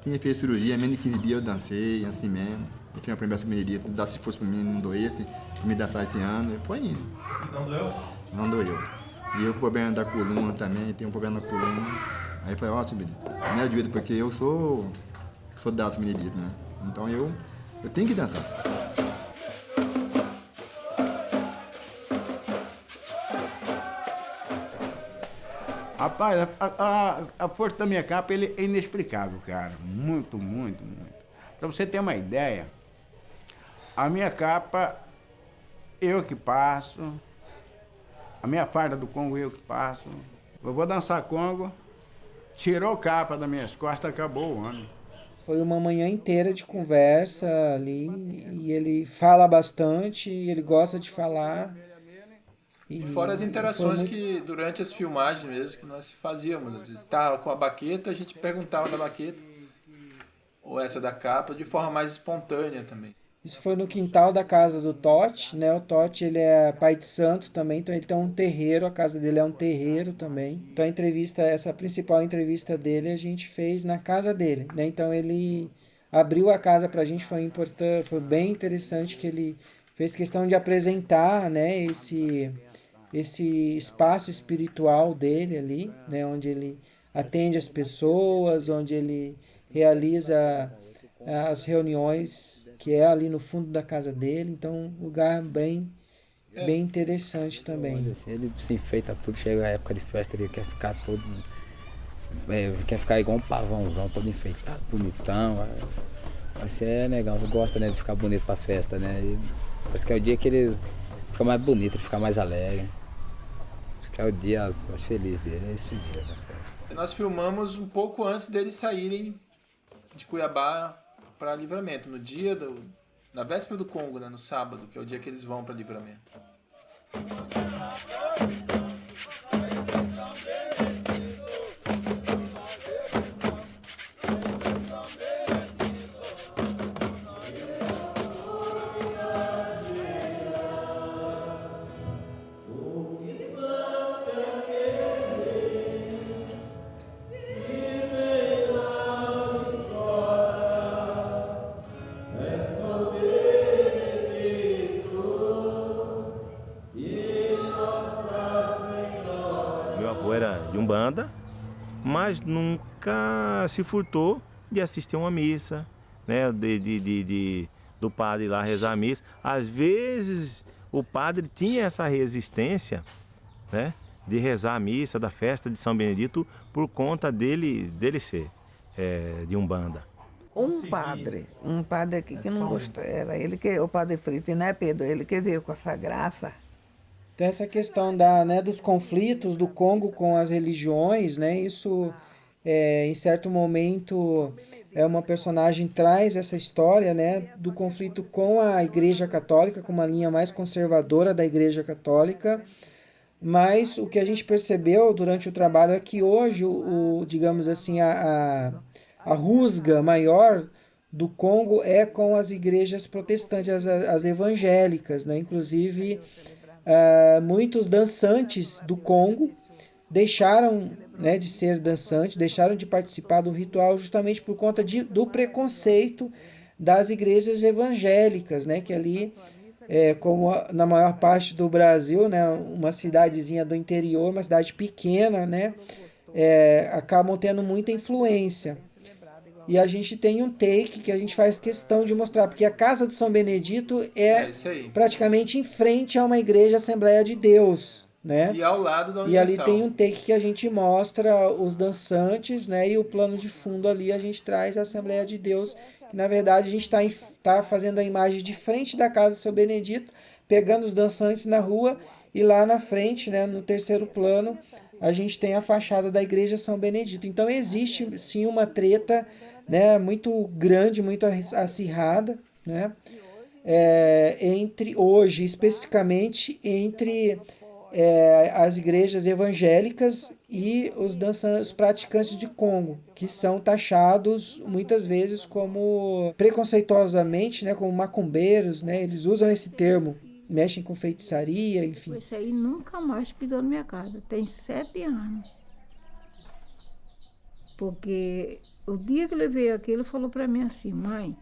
tinha feito cirurgia, menos de 15 dias eu dancei, assim mesmo. Eu tinha a primeira benedita, se fosse para mim não doesse, me dançar esse ano, foi indo. Não doeu? Não doeu. E eu com problema da coluna também, tenho um problema na coluna. Aí eu falei, ó, Benedito, me ajuda, porque eu sou daço Benedito, né? Então eu tenho que dançar. Rapaz, a força da minha capa ele é inexplicável, cara. Muito, muito, muito. Pra você ter uma ideia, a minha capa, eu que passo. A minha farda do Congo, eu que passo. Eu vou dançar Congo, tirou a capa das minhas costas, acabou o ano. Foi uma manhã inteira de conversa ali, e ele fala bastante, ele gosta de falar. E fora as interações que durante as filmagens mesmo que nós fazíamos. Às vezes estava com a baqueta, a gente perguntava da baqueta, ou essa da capa, de forma mais espontânea também. Isso foi no quintal da casa do Totti, né? O Totti, ele é pai de santo também, então ele tem um terreiro, a casa dele é um terreiro também. Então a entrevista, essa principal entrevista dele, a gente fez na casa dele, né? Então ele abriu a casa pra gente, foi importante, foi bem interessante que ele fez questão de apresentar, né, esse espaço espiritual dele ali, né, onde ele atende as pessoas, onde ele realiza as reuniões, que é ali no fundo da casa dele. Então, um lugar bem interessante também. Assim, ele se enfeita tudo, chega a época de festa, ele quer ficar todo... quer ficar igual um pavãozão, todo enfeitado, bonitão. Isso é legal, você gosta, né, de ficar bonito pra festa, né? E parece que é o dia que ele fica mais bonito, ele fica mais alegre. Acho que é o dia mais feliz dele, é esse dia da festa. Nós filmamos um pouco antes deles saírem de Cuiabá para Livramento, na véspera do Congo, né, no sábado, que é o dia que eles vão para Livramento. mas nunca se furtou de assistir uma missa, né? Do padre lá rezar a missa. Às vezes o padre tinha essa resistência, né? De rezar a missa da festa de São Benedito por conta dele ser de Umbanda. Um padre aqui que não gostou, era ele que, o padre Frito, né, Pedro? Ele que veio com essa graça. Então essa questão dos conflitos do Congo com as religiões, né, isso em certo momento uma personagem traz essa história, né, do conflito com a Igreja Católica, com uma linha mais conservadora da Igreja Católica, mas o que a gente percebeu durante o trabalho é que hoje, digamos assim, a rusga maior do Congo é com as igrejas protestantes, as evangélicas, né, inclusive muitos dançantes do Congo deixaram, né, de ser dançantes, deixaram de participar do ritual justamente por conta do preconceito das igrejas evangélicas, né, que ali, como na maior parte do Brasil, né, uma cidadezinha do interior, uma cidade pequena, né, acabam tendo muita influência. E a gente tem um take que a gente faz questão de mostrar, porque a Casa do São Benedito é praticamente em frente a uma igreja Assembleia de Deus, né? E ao lado da E ali Universal. tem um take que a gente mostra os dançantes, né? E o plano de fundo ali a gente traz a Assembleia de Deus, que na verdade a gente tá fazendo a imagem de frente da Casa do São Benedito, pegando os dançantes na rua, e lá na frente, né, no terceiro plano, a gente tem a fachada da Igreja São Benedito. Então existe sim uma treta, né, muito grande, muito acirrada, né, hoje, especificamente entre as igrejas evangélicas e os praticantes de Congo, que são taxados muitas vezes como preconceituosamente, né, como macumbeiros, né, eles usam esse termo, mexem com feitiçaria, enfim. Esse aí nunca mais pisou na minha casa, tem 7 anos. Porque o dia que ele veio aqui, ele falou para mim assim: mãe,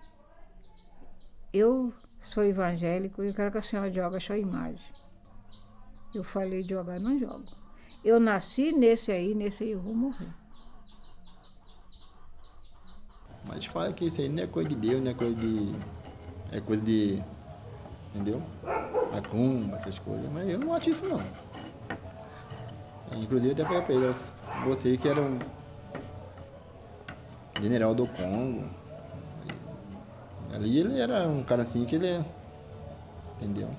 eu sou evangélico e eu quero que a senhora jogue a sua imagem. Eu falei: jogar, não jogo. Eu nasci nesse aí eu vou morrer. Mas fala que isso aí não é coisa de Deus, não é coisa de... É coisa de... Entendeu? Macumba, essas coisas. Mas eu não acho isso, não. Inclusive, até falei pra ele: você que era um general do Congo. Ali ele era um cara assim que ele... Entendeu?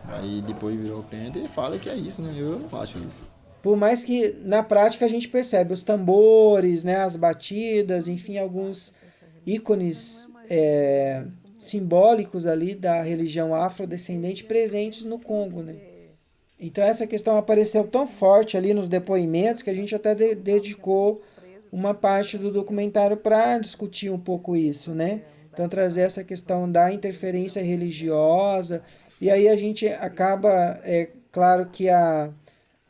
Aí depois virou crente e fala que é isso, né? Eu não acho isso. Por mais que na prática a gente percebe os tambores, né, as batidas, enfim, alguns ícones simbólicos ali da religião afrodescendente presentes no Congo, né? Então essa questão apareceu tão forte ali nos depoimentos que a gente até dedicou uma parte do documentário para discutir um pouco isso, né? Então trazer essa questão da interferência religiosa, e aí a gente acaba, claro que a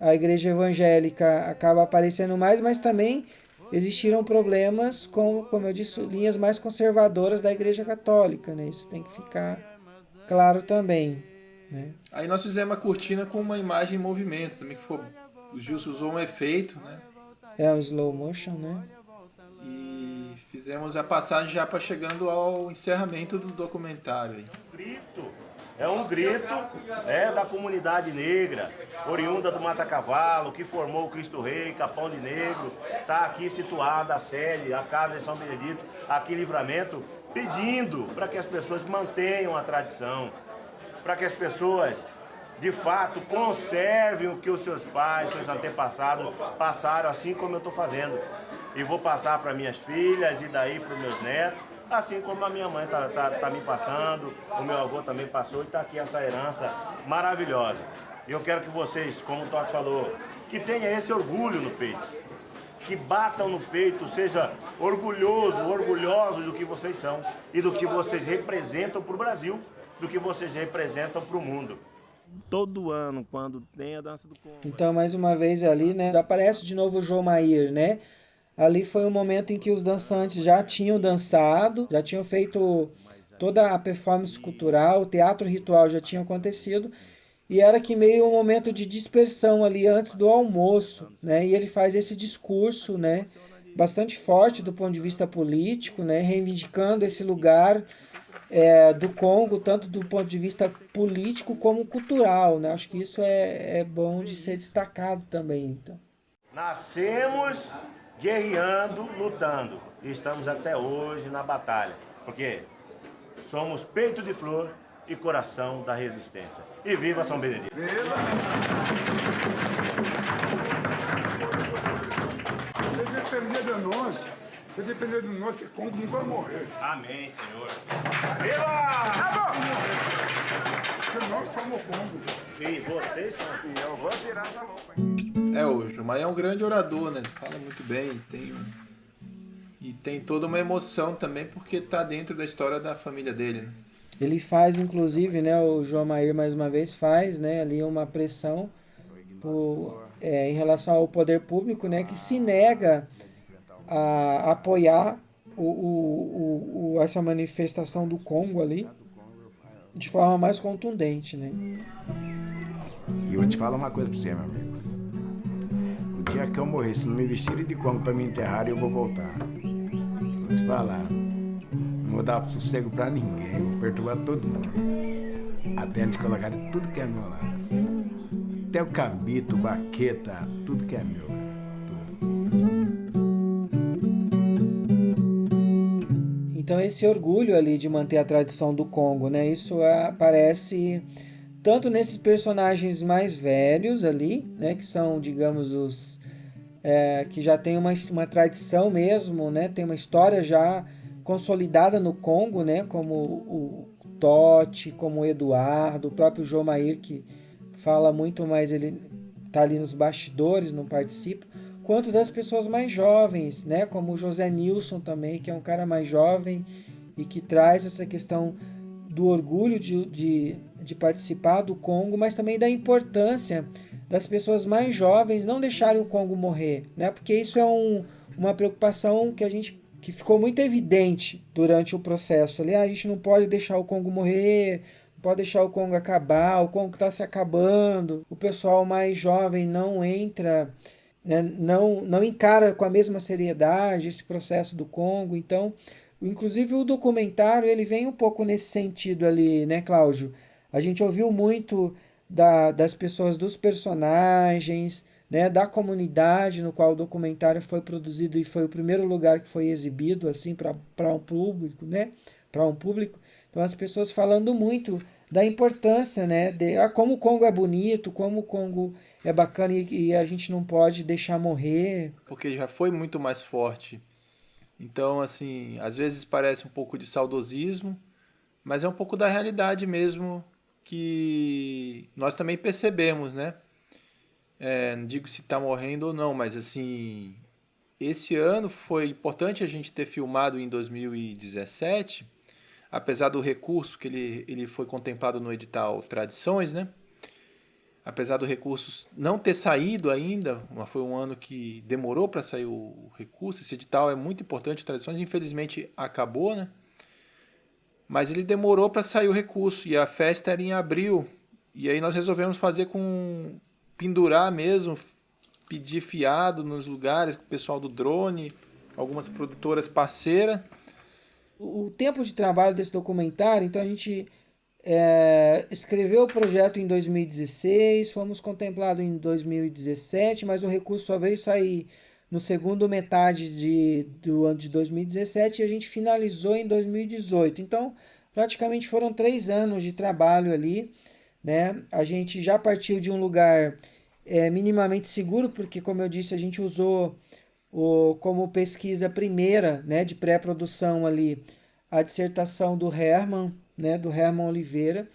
igreja evangélica acaba aparecendo mais, mas também existiram problemas com, como eu disse, linhas mais conservadoras da igreja católica, né? Isso tem que ficar claro também, né? Aí nós fizemos a cortina com uma imagem em movimento também, que ficou... O Gilson usou um efeito, né? Um slow motion, né? E fizemos a passagem já para chegando ao encerramento do documentário aí. É um grito da comunidade negra, oriunda do Mata Cavalo, que formou o Cristo Rei, Capão de Negro. Está aqui situada a sede, a Casa de São Benedito, aqui em Livramento, pedindo para que as pessoas mantenham a tradição, para que as pessoas, de fato, conservem o que os seus pais, seus antepassados passaram, assim como eu estou fazendo. E vou passar para minhas filhas e daí para os meus netos, assim como a minha mãe tá me passando, o meu avô também passou, e está aqui essa herança maravilhosa. E eu quero que vocês, como o Toque falou, que tenha esse orgulho no peito, que batam no peito, seja orgulhosos do que vocês são e do que vocês representam para o Brasil, do que vocês representam para o mundo. Todo ano, quando tem a dança do Congo. Então, mais uma vez ali, né, aparece de novo o João Mair, né? Ali foi um momento em que os dançantes já tinham dançado, já tinham feito toda a performance cultural, o teatro ritual já tinha acontecido, e era que meio um momento de dispersão ali antes do almoço, né? E ele faz esse discurso, né, bastante forte do ponto de vista político, né, reivindicando esse lugar do Congo, tanto do ponto de vista político como cultural, né? Acho que isso é bom de ser destacado também. Então. Nascemos guerreando, lutando, e estamos até hoje na batalha, porque somos peito de flor e coração da resistência. E viva São Benedito! Viva! Se depender de nós, esse Congo não vai morrer. Amém, Senhor. Viva! Porque nós somos Congo. E vocês são. E eu vou tirar essa roupa. O Jomair é um grande orador, né? Ele fala muito bem, tem toda uma emoção também, porque está dentro da história da família dele, né? Ele faz, inclusive, né, o Jomair mais uma vez faz, né, ali uma pressão em relação ao poder público, né, que se nega a apoiar essa manifestação do Congo ali de forma mais contundente, né? E eu vou te falar uma coisa pra você, meu amigo. O dia que eu morrer, se não me vestirem de Congo pra me enterrar, eu vou voltar. Vou te falar. Não vou dar sossego pra ninguém, vou perturbar todo mundo. Até antes de colocar tudo que é meu lá. Até o cambito, baqueta, tudo que é meu, cara. Então esse orgulho ali de manter a tradição do Congo, né? Isso aparece tanto nesses personagens mais velhos ali, né? Que são, digamos, os que já tem uma tradição mesmo, né? Tem uma história já consolidada no Congo, né? Como o Totti, como o Eduardo, o próprio Jomair, que fala muito mais, ele tá ali nos bastidores, não participa, quanto das pessoas mais jovens, né? Como o José Nilson também, que é um cara mais jovem e que traz essa questão do orgulho de participar do Congo, mas também da importância das pessoas mais jovens não deixarem o Congo morrer, né? Porque isso é uma preocupação que ficou muito evidente durante o processo. Ali, a gente não pode deixar o Congo morrer, não pode deixar o Congo acabar, o Congo está se acabando, o pessoal mais jovem não entra, né, não encara com a mesma seriedade esse processo do Congo. Então, inclusive o documentário ele vem um pouco nesse sentido ali, né, Cláudio? A gente ouviu muito das pessoas, dos personagens, né, da comunidade no qual o documentário foi produzido e foi o primeiro lugar que foi exibido assim para um público, né, para um público. Então as pessoas falando muito da importância, né, de como o Congo é bonito, como o Congo é bacana e a gente não pode deixar morrer. Porque já foi muito mais forte. Então, assim, às vezes parece um pouco de saudosismo, mas é um pouco da realidade mesmo que nós também percebemos, né? Não digo se está morrendo ou não, mas assim, esse ano foi importante a gente ter filmado em 2017, apesar do recurso que ele foi contemplado no edital Tradições, né? Apesar do recurso não ter saído ainda, foi um ano que demorou para sair o recurso. Esse edital é muito importante, Tradições, infelizmente acabou, né? Mas ele demorou para sair o recurso e a festa era em abril. E aí nós resolvemos fazer pendurar mesmo, pedir fiado nos lugares, com o pessoal do drone, algumas produtoras parceiras. O tempo de trabalho desse documentário, então a gente escreveu o projeto em 2016, fomos contemplados em 2017, mas o recurso só veio sair no segundo metade do ano de 2017 e a gente finalizou em 2018. Então, praticamente foram 3 anos de trabalho ali, né? A gente já partiu de um lugar minimamente seguro, porque, como eu disse, a gente usou como pesquisa primeira, né, de pré-produção ali, a dissertação do Herman, né, do Herman Oliveira,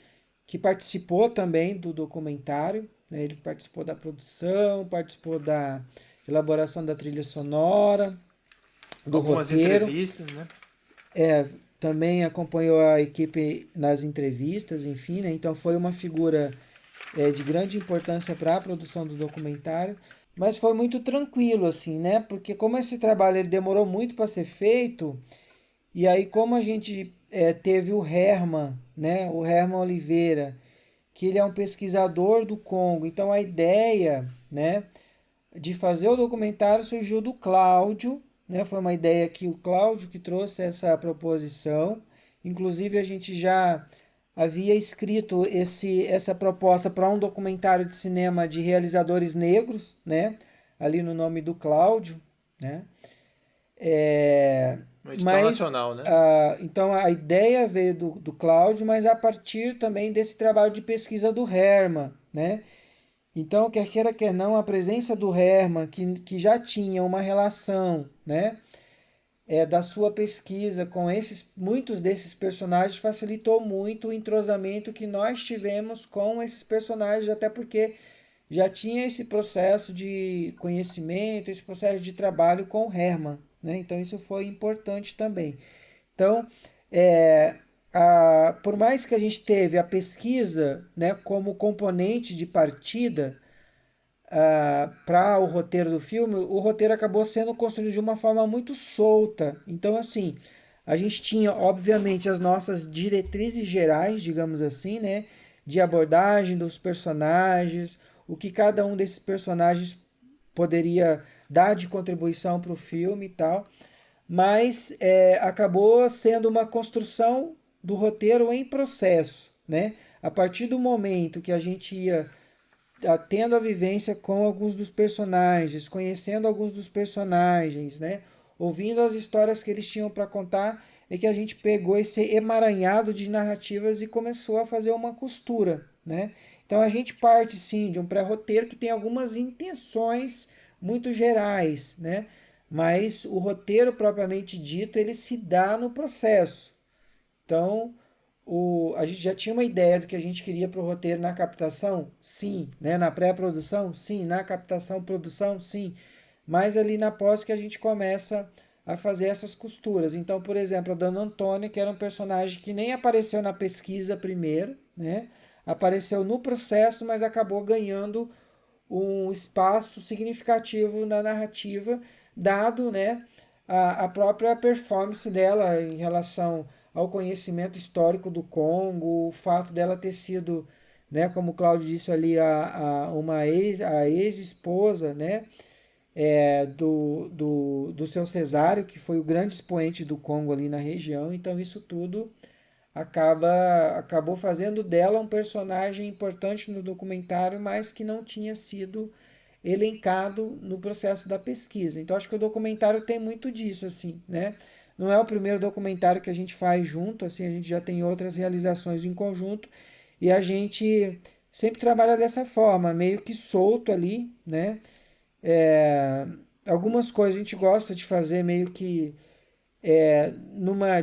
que participou também do documentário, né? Ele participou da produção, participou da elaboração da trilha sonora, do algumas roteiro. Entrevistas, né? Também acompanhou a equipe nas entrevistas, enfim, né? Então foi uma figura de grande importância para a produção do documentário, mas foi muito tranquilo, assim, né? Porque como esse trabalho ele demorou muito para ser feito, e aí como a gente teve o Herman, né? O Herman Oliveira, que ele é um pesquisador do Congo. Então a ideia, né, de fazer o documentário surgiu do Cláudio, né? Foi uma ideia que o Cláudio que trouxe essa proposição. Inclusive a gente já havia escrito essa proposta para um documentário de cinema de realizadores negros, né? Ali no nome do Cláudio, né? No edital nacional, né? Então a ideia veio do Cláudio, mas a partir também desse trabalho de pesquisa do Herman, né? Então, quer queira, quer não, a presença do Herman, que já tinha uma relação, né, da sua pesquisa com muitos desses personagens, facilitou muito o entrosamento que nós tivemos com esses personagens, até porque já tinha esse processo de conhecimento, esse processo de trabalho com o Herman, né? Então, isso foi importante também. Então, por mais que a gente teve a pesquisa, né, como componente de partida para o roteiro do filme, o roteiro acabou sendo construído de uma forma muito solta. Então, assim, a gente tinha, obviamente, as nossas diretrizes gerais, digamos assim, né, de abordagem dos personagens, o que cada um desses personagens poderia dar de contribuição para o filme e tal, mas acabou sendo uma construção do roteiro em processo, né? A partir do momento que a gente ia tendo a vivência com alguns dos personagens, conhecendo alguns dos personagens, né? Ouvindo as histórias que eles tinham para contar, é que a gente pegou esse emaranhado de narrativas e começou a fazer uma costura, né? Então a gente parte sim de um pré-roteiro que tem algumas intenções muito gerais, né? Mas o roteiro propriamente dito, ele se dá no processo. Então, a gente já tinha uma ideia do que a gente queria para o roteiro na captação? Sim. Né? Na pré-produção? Sim. Na captação, produção? Sim. Mas ali na pós que a gente começa a fazer essas costuras. Então, por exemplo, a Dona Antônia, que era um personagem que nem apareceu na pesquisa primeiro, né? Apareceu no processo, mas acabou ganhando um espaço significativo na narrativa, dado, né, a própria performance dela em relação ao conhecimento histórico do Congo, o fato dela ter sido, né, como o Cláudio disse ali, a ex-esposa, né, do seu Cesário, que foi o grande expoente do Congo ali na região. Então isso tudo acabou fazendo dela um personagem importante no documentário, mas que não tinha sido elencado no processo da pesquisa. Então acho que o documentário tem muito disso, assim, né? Não é o primeiro documentário que a gente faz junto, assim, a gente já tem outras realizações em conjunto e a gente sempre trabalha dessa forma, meio que solto ali, né? Algumas coisas a gente gosta de fazer meio que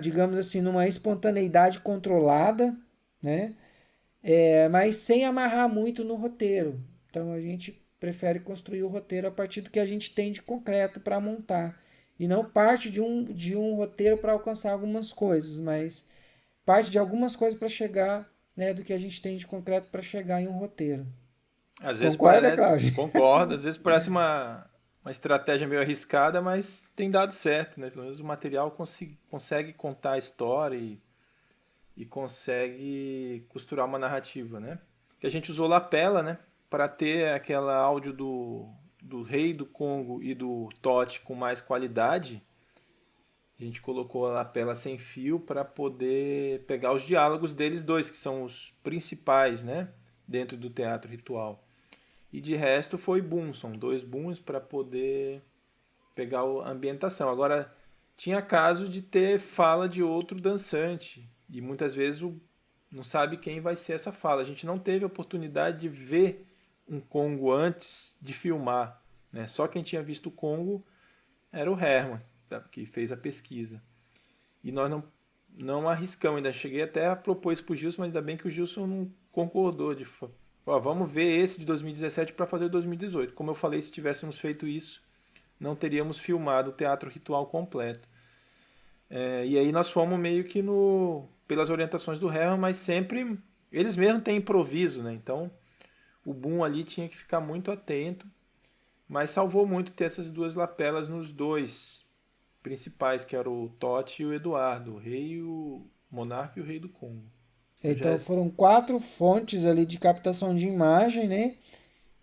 digamos assim, numa espontaneidade controlada, né? Mas sem amarrar muito no roteiro. Então a gente prefere construir o roteiro a partir do que a gente tem de concreto para montar. E não parte de um roteiro para alcançar algumas coisas, mas parte de algumas coisas para chegar, né, do que a gente tem de concreto para chegar em um roteiro. Às vezes Concorda, Cláudio? Concordo, às vezes parece uma estratégia meio arriscada, mas tem dado certo, né? Pelo menos o material consegue contar a história e consegue costurar uma narrativa, né? Que a gente usou lapela, né? Para ter aquela áudio do rei do Congo e do Totti com mais qualidade. A gente colocou a lapela sem fio para poder pegar os diálogos deles dois, que são os principais, né? Dentro do teatro ritual. E de resto foi boom, são 2 booms para poder pegar a ambientação. Agora, tinha caso de ter fala de outro dançante, e muitas vezes não sabe quem vai ser essa fala. A gente não teve a oportunidade de ver um Congo antes de filmar, né? Só quem tinha visto o Congo era o Herman, que fez a pesquisa. E nós não arriscamos, ainda cheguei até a propor isso para o Gilson, mas ainda bem que o Gilson não concordou vamos ver esse de 2017 para fazer 2018. Como eu falei, se tivéssemos feito isso, não teríamos filmado o teatro ritual completo. E aí nós fomos meio que pelas orientações do Herman, mas sempre eles mesmos têm improviso, né? Então o boom ali tinha que ficar muito atento, mas salvou muito ter essas 2 lapelas nos 2 principais, que eram o Totti e o Eduardo, o rei e o monarca e o rei do Congo. Então foram 4 fontes ali de captação de imagem, né?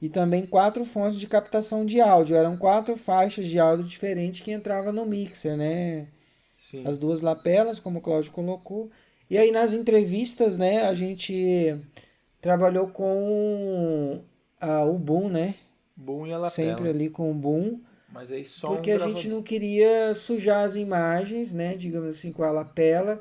E também 4 fontes de captação de áudio. Eram 4 faixas de áudio diferentes que entravam no mixer, né? Sim. As 2 lapelas, como o Cláudio colocou. E aí nas entrevistas, né, a gente trabalhou com o boom, né? Boom e a lapela. Sempre ali com o boom. Mas aí só porque a gente não queria sujar as imagens, né? Digamos assim, com a lapela.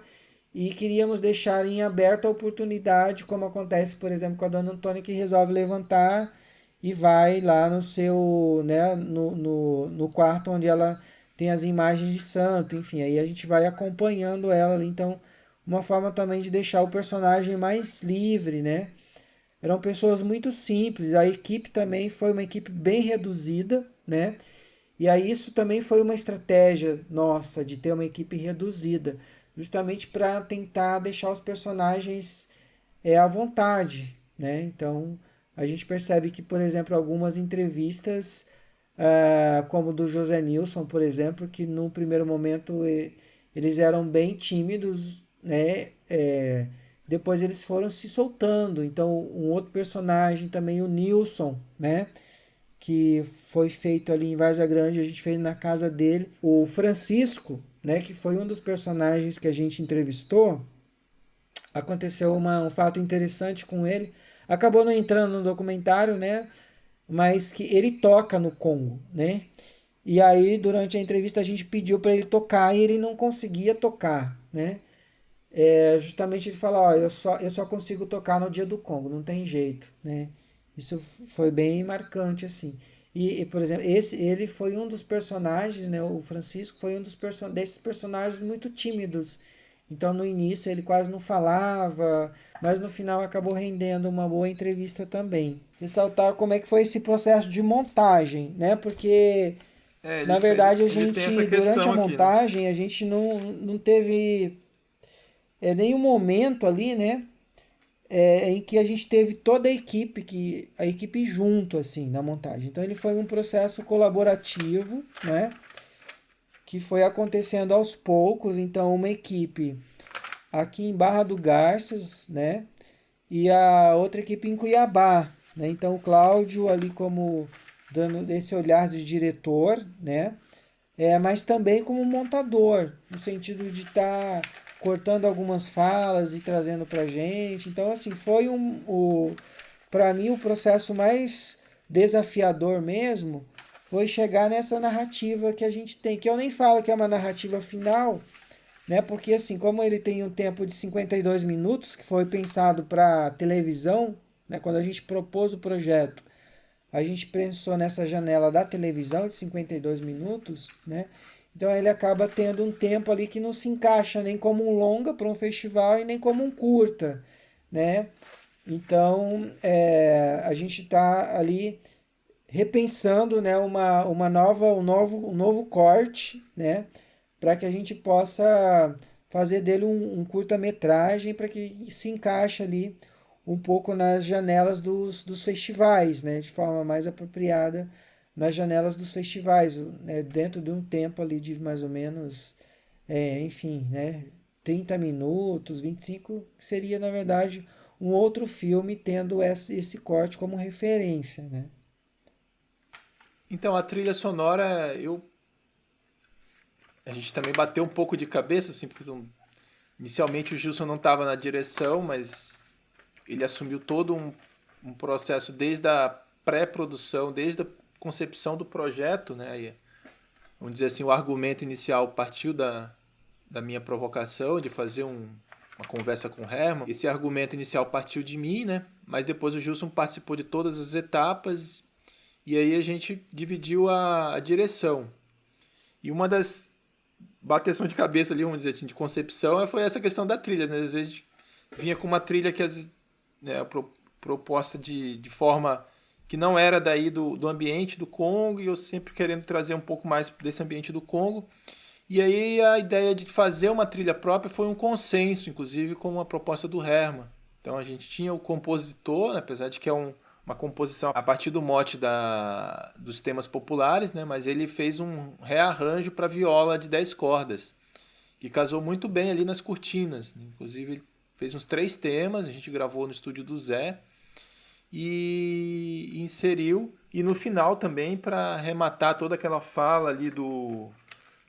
E queríamos deixar em aberto a oportunidade, como acontece, por exemplo, com a dona Antônia, que resolve levantar e vai lá no seu, né, no quarto onde ela tem as imagens de santo, enfim, aí a gente vai acompanhando ela ali, então, uma forma também de deixar o personagem mais livre, né? Eram pessoas muito simples, a equipe também foi uma equipe bem reduzida, né? E aí isso também foi uma estratégia nossa, de ter uma equipe reduzida, justamente para tentar deixar os personagens à vontade, né? Então, a gente percebe que, por exemplo, algumas entrevistas, como do José Nilson, por exemplo, que no primeiro momento eles eram bem tímidos, né? Depois eles foram se soltando. Então, um outro personagem também, o Nilson, né? Que foi feito ali em Várzea Grande, a gente fez na casa dele. O Francisco, né? Que foi um dos personagens que a gente entrevistou. Aconteceu um fato interessante com ele. Acabou não entrando no documentário, né? Mas que ele toca no Congo, né? E aí, durante a entrevista, a gente pediu para ele tocar e ele não conseguia tocar, né? Justamente ele fala, ó, eu só consigo tocar no dia do Congo, não tem jeito, né? Isso foi bem marcante, assim. E por exemplo, ele foi um dos personagens, né? O Francisco foi um desses personagens muito tímidos. Então, no início, ele quase não falava, mas no final acabou rendendo uma boa entrevista também. Ressaltar como é que foi esse processo de montagem, né? Porque, na verdade, durante a montagem, a gente não teve nenhum momento ali, né? Em que a gente teve toda a equipe junto, assim, na montagem. Então, ele foi um processo colaborativo, né? Que foi acontecendo aos poucos. Então, uma equipe aqui em Barra do Garças, né? E a outra equipe em Cuiabá, né? Então, o Cláudio ali como dando esse olhar de diretor, né? Mas também como montador, no sentido de estar cortando algumas falas e trazendo pra gente. Então, assim, foi para mim o processo mais desafiador mesmo foi chegar nessa narrativa que a gente tem, que eu nem falo que é uma narrativa final, né? Porque assim, como ele tem um tempo de 52 minutos, que foi pensado para televisão, né? Quando a gente propôs o projeto, a gente pensou nessa janela da televisão de 52 minutos, né? Então ele acaba tendo um tempo ali que não se encaixa nem como um longa para um festival e nem como um curta, né? Então a gente está ali repensando, né, um novo corte, né, para que a gente possa fazer dele um curta-metragem para que se encaixe ali um pouco nas janelas dos festivais, né, de forma mais apropriada nas janelas dos festivais, né, dentro de um tempo ali de mais ou menos, enfim, né, 30 minutos, 25, que seria, na verdade, um outro filme tendo esse corte como referência, né. Então, a trilha sonora, a gente também bateu um pouco de cabeça, assim, porque inicialmente o Gilson não estava na direção, mas ele assumiu todo um processo desde a pré-produção, desde a concepção do projeto, né? E, vamos dizer assim, o argumento inicial partiu da minha provocação de fazer uma conversa com o Herman. Esse argumento inicial partiu de mim, né? Mas depois o Gilson participou de todas as etapas. E aí a gente dividiu a direção. E uma das bateção de cabeça ali, vamos dizer assim, de concepção, foi essa questão da trilha, né? Às vezes vinha com uma trilha que proposta de forma que não era daí do ambiente do Congo, e eu sempre querendo trazer um pouco mais desse ambiente do Congo. E aí a ideia de fazer uma trilha própria foi um consenso, inclusive com uma proposta do Herman. Então a gente tinha o compositor, né? Apesar de que é uma composição a partir do mote dos temas populares, né? Mas ele fez um rearranjo para viola de 10 cordas, que casou muito bem ali nas cortinas. Inclusive, ele fez uns 3 temas, a gente gravou no estúdio do Zé e inseriu. E no final também, para arrematar toda aquela fala ali do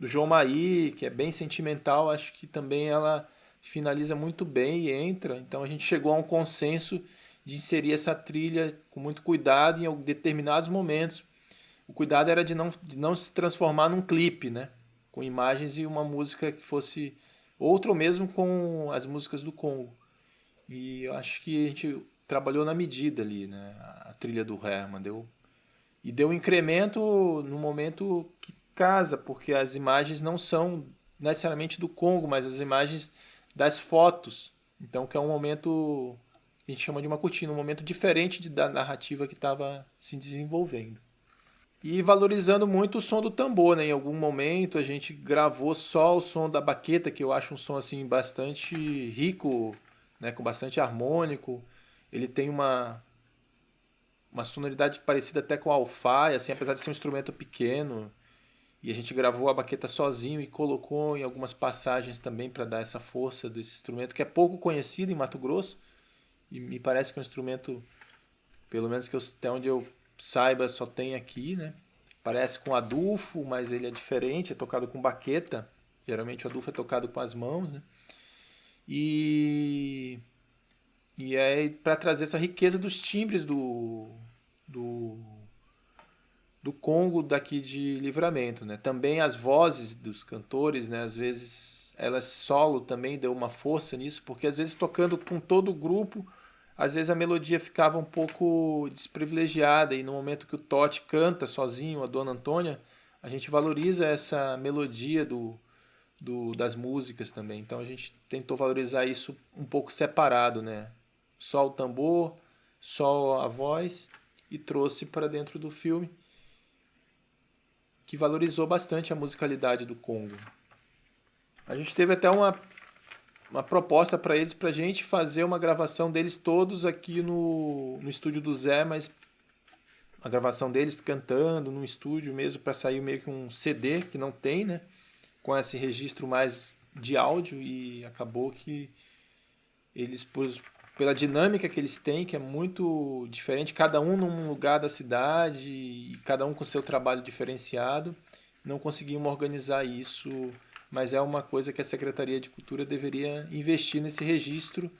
João Maí, que é bem sentimental, acho que também ela finaliza muito bem e entra. Então a gente chegou a um consenso de inserir essa trilha com muito cuidado em determinados momentos. O cuidado era de não se transformar num clipe, né? Com imagens e uma música que fosse outra, ou mesmo com as músicas do Congo. E eu acho que a gente trabalhou na medida ali, né? A trilha do Herman deu um incremento no momento que casa, porque as imagens não são necessariamente do Congo, mas as imagens das fotos. Então, que é um momento que a gente chama de uma cortina, um momento diferente da narrativa que estava se desenvolvendo. E valorizando muito o som do tambor, né? Em algum momento a gente gravou só o som da baqueta, que eu acho um som assim bastante rico, né? Com bastante harmônico. Ele tem uma sonoridade parecida até com o alfaia, assim, apesar de ser um instrumento pequeno. E a gente gravou a baqueta sozinho e colocou em algumas passagens também para dar essa força desse instrumento, que é pouco conhecido em Mato Grosso. E me parece que é um instrumento, pelo menos que até onde eu saiba, só tem aqui, né? Parece com adufo, mas ele é diferente, é tocado com baqueta. Geralmente o adufo é tocado com as mãos, né? E é para trazer essa riqueza dos timbres do Congo daqui de Livramento, né? Também as vozes dos cantores, né? Às vezes elas solo também deu uma força nisso, porque às vezes tocando com todo o grupo, às vezes a melodia ficava um pouco desprivilegiada, e no momento que o Totti canta sozinho, a Dona Antônia, a gente valoriza essa melodia das músicas também. Então a gente tentou valorizar isso um pouco separado, né? Só o tambor, só a voz, e trouxe para dentro do filme, que valorizou bastante a musicalidade do Congo. A gente teve até uma proposta para eles, para a gente fazer uma gravação deles todos aqui no estúdio do Zé, mas a gravação deles cantando no estúdio mesmo, para sair meio que um CD, que não tem, né? Com esse registro mais de áudio, e acabou que eles, pela dinâmica que eles têm, que é muito diferente, cada um num lugar da cidade e cada um com seu trabalho diferenciado, não conseguimos organizar isso, mas é uma coisa que a Secretaria de Cultura deveria investir nesse registro,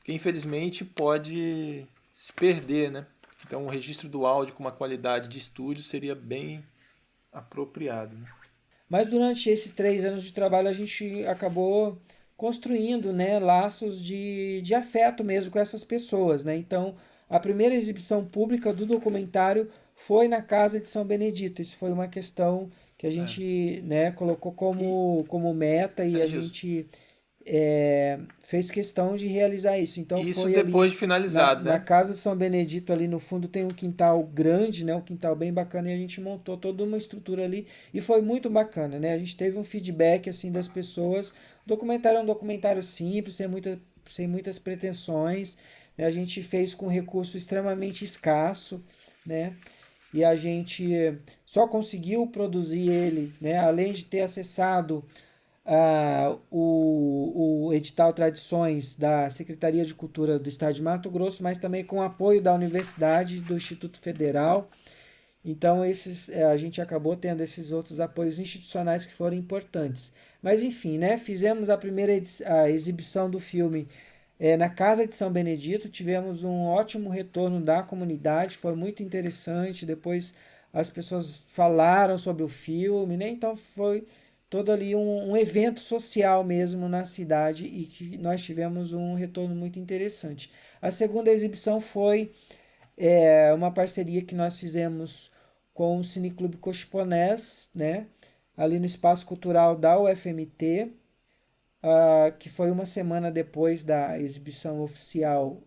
que infelizmente pode se perder, né? Então o registro do áudio com uma qualidade de estúdio seria bem apropriado, né? Mas durante esses 3 anos de trabalho a gente acabou construindo, né, laços de afeto mesmo com essas pessoas, né? Então, a primeira exibição pública do documentário foi na Casa de São Benedito. Isso foi uma questão que a gente né, colocou como meta, e a gente fez questão de realizar isso. Então, isso foi depois ali, de finalizado, né? Na Casa de São Benedito, ali no fundo, tem um quintal grande, né? Um quintal bem bacana, e a gente montou toda uma estrutura ali, e foi muito bacana, né? A gente teve um feedback assim das pessoas. O documentário é um documentário simples, sem muitas pretensões, né? A gente fez com recurso extremamente escasso, né? E a gente só conseguiu produzir ele, né? Além de ter acessado o edital Tradições da Secretaria de Cultura do Estado de Mato Grosso, mas também com o apoio da Universidade, do Instituto Federal. Então a gente acabou tendo esses outros apoios institucionais que foram importantes. Mas enfim, né, fizemos a primeira a exibição do filme na Casa de São Benedito, tivemos um ótimo retorno da comunidade, foi muito interessante. Depois as pessoas falaram sobre o filme, né? Então foi todo ali um evento social mesmo na cidade, e que nós tivemos um retorno muito interessante. A segunda exibição foi uma parceria que nós fizemos com o Cineclube Cochiponés, né? Ali no Espaço Cultural da UFMT, que foi uma semana depois da exibição oficial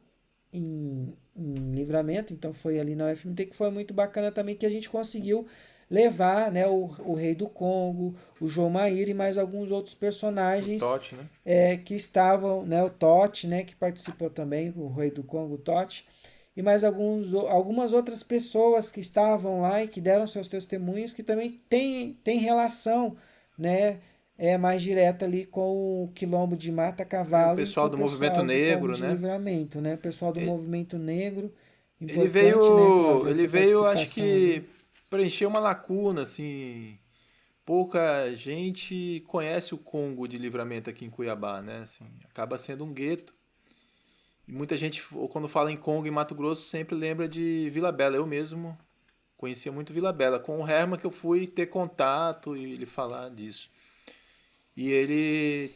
em Livramento. Então foi ali na UFMT, que foi muito bacana também, que a gente conseguiu levar, né, o Rei do Congo, o João Maíra e mais alguns outros personagens, o Totti, né? Que estavam, né, o Totti, né, que participou também, o Rei do Congo, o Totti, e mais algumas outras pessoas que estavam lá e que deram seus testemunhos, que também tem relação, né, é mais direta ali com o quilombo de Mata Cavalo O pessoal e com do o Movimento pessoal do Negro, Combo de né? Livramento, né? O pessoal do Ele, Movimento Negro, ele importante, né, veio, Cláudio, ele essa veio, acho participação que ali. preencher uma lacuna, assim. Pouca gente conhece o Congo de Livramento aqui em Cuiabá, né? Assim, acaba sendo um gueto. E muita gente, ou quando fala em Congo e Mato Grosso, sempre lembra de Vila Bela. Eu mesmo conhecia muito Vila Bela. Com o Herman que eu fui ter contato e ele falar disso. E ele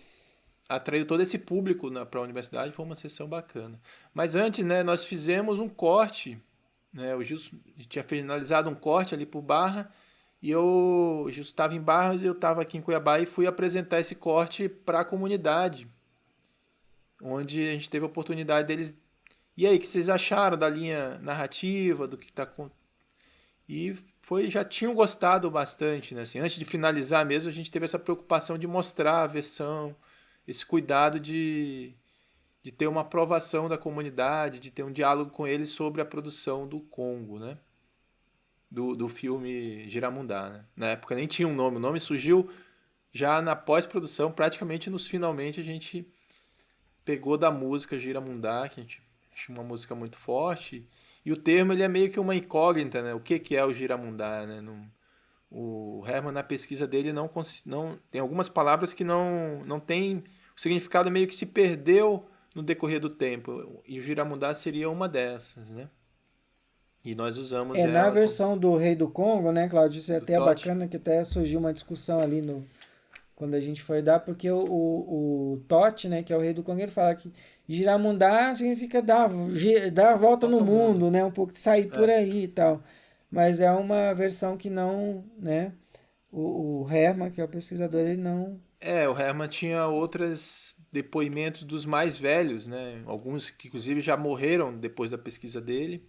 atraiu todo esse público para a universidade, foi uma sessão bacana. Mas antes, né, nós fizemos um corte, né? O Gilson tinha finalizado um corte ali por Barra, e o Gilson estava em Barras e eu estava aqui em Cuiabá e fui apresentar esse corte para a comunidade, onde a gente teve a oportunidade deles. E aí, o que vocês acharam da linha narrativa, do que está e foi, já tinham gostado bastante, né? Assim, antes de finalizar mesmo, a gente teve essa preocupação de mostrar a versão, esse cuidado de ter uma aprovação da comunidade, de ter um diálogo com eles sobre a produção do Congo, né? Do filme Giramundá, né? Na época nem tinha um nome, o nome surgiu já na pós-produção, praticamente nos finalmente a gente pegou da música Giramundá, que a gente achou uma música muito forte. E o termo ele é meio que uma incógnita, né? O que é o Giramundá, né? O Herman, na pesquisa dele, não tem algumas palavras que não tem... O significado meio que se perdeu no decorrer do tempo. E o Giramundá seria uma dessas, né? E nós usamos Na ela versão do Rei do Congo, né, Cláudio? Isso é do até Totti. bacana, que até surgiu uma discussão ali quando a gente foi dar, porque o Totti, né, que é o Rei do Congo, ele fala que Giramundá significa dar a volta no mundo, né? Um pouco de sair por aí e tal. Mas é uma versão que não, né? O Herman, que é o pesquisador, ele não... O Herman tinha outros depoimentos dos mais velhos, né? Alguns que inclusive já morreram depois da pesquisa dele,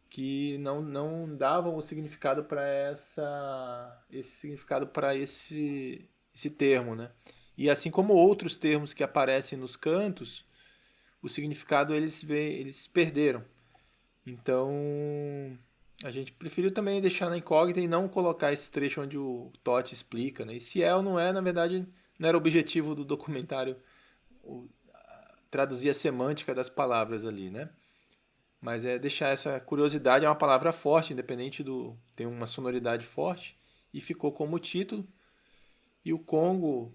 que não davam o significado para esse significado para esse termo, né? E assim como outros termos que aparecem nos cantos, o significado eles perderam. Então, a gente preferiu também deixar na incógnita e não colocar esse trecho onde o Totti explica, né? E se é ou não é, na verdade, não era o objetivo do documentário traduzir a semântica das palavras ali, né? Mas é deixar essa curiosidade, é uma palavra forte, independente tem uma sonoridade forte, e ficou como título. E o Congo,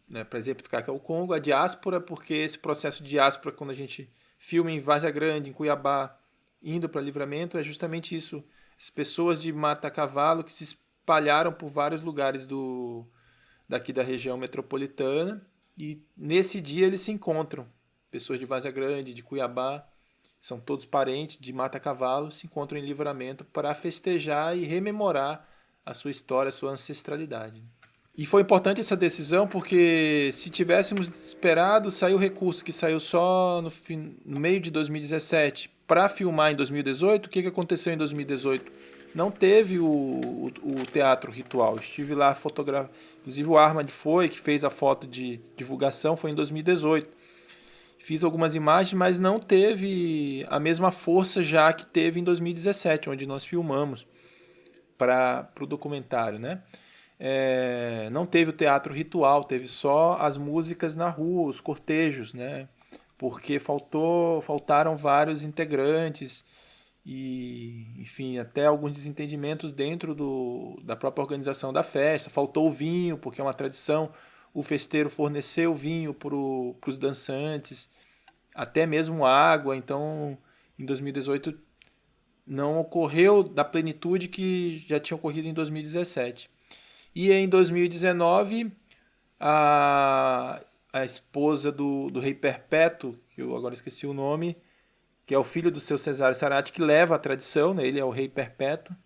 né, para exemplificar que é o Congo, a diáspora, porque esse processo de diáspora, quando a gente filma em Várzea Grande, em Cuiabá, indo para Livramento, é justamente isso. As pessoas de Mata Cavalo que se espalharam por vários lugares daqui da região metropolitana, e nesse dia eles se encontram. Pessoas de Várzea Grande, de Cuiabá, são todos parentes de Mata Cavalo, se encontram em Livramento para festejar e rememorar a sua história, a sua ancestralidade. E foi importante essa decisão porque se tivéssemos esperado, saiu o recurso que saiu só no meio de 2017 para filmar em 2018. O que aconteceu em 2018? Não teve o teatro ritual. Estive lá fotografando, inclusive o Armand que fez a foto de divulgação, foi em 2018. Fiz algumas imagens, mas não teve a mesma força já que teve em 2017, onde nós filmamos para o documentário, né? Não teve o teatro ritual, teve só as músicas na rua, os cortejos, né? Porque faltaram vários integrantes e, enfim, até alguns desentendimentos dentro da própria organização da festa. Faltou o vinho, porque é uma tradição. O festeiro forneceu vinho para os dançantes, até mesmo água. Então, em 2018, não ocorreu da plenitude que já tinha ocorrido em 2017. E em 2019, a esposa do rei Perpétuo, que eu agora esqueci o nome, que é o filho do seu Cesário Sarati, que leva a tradição, né? Ele é o rei Perpétuo.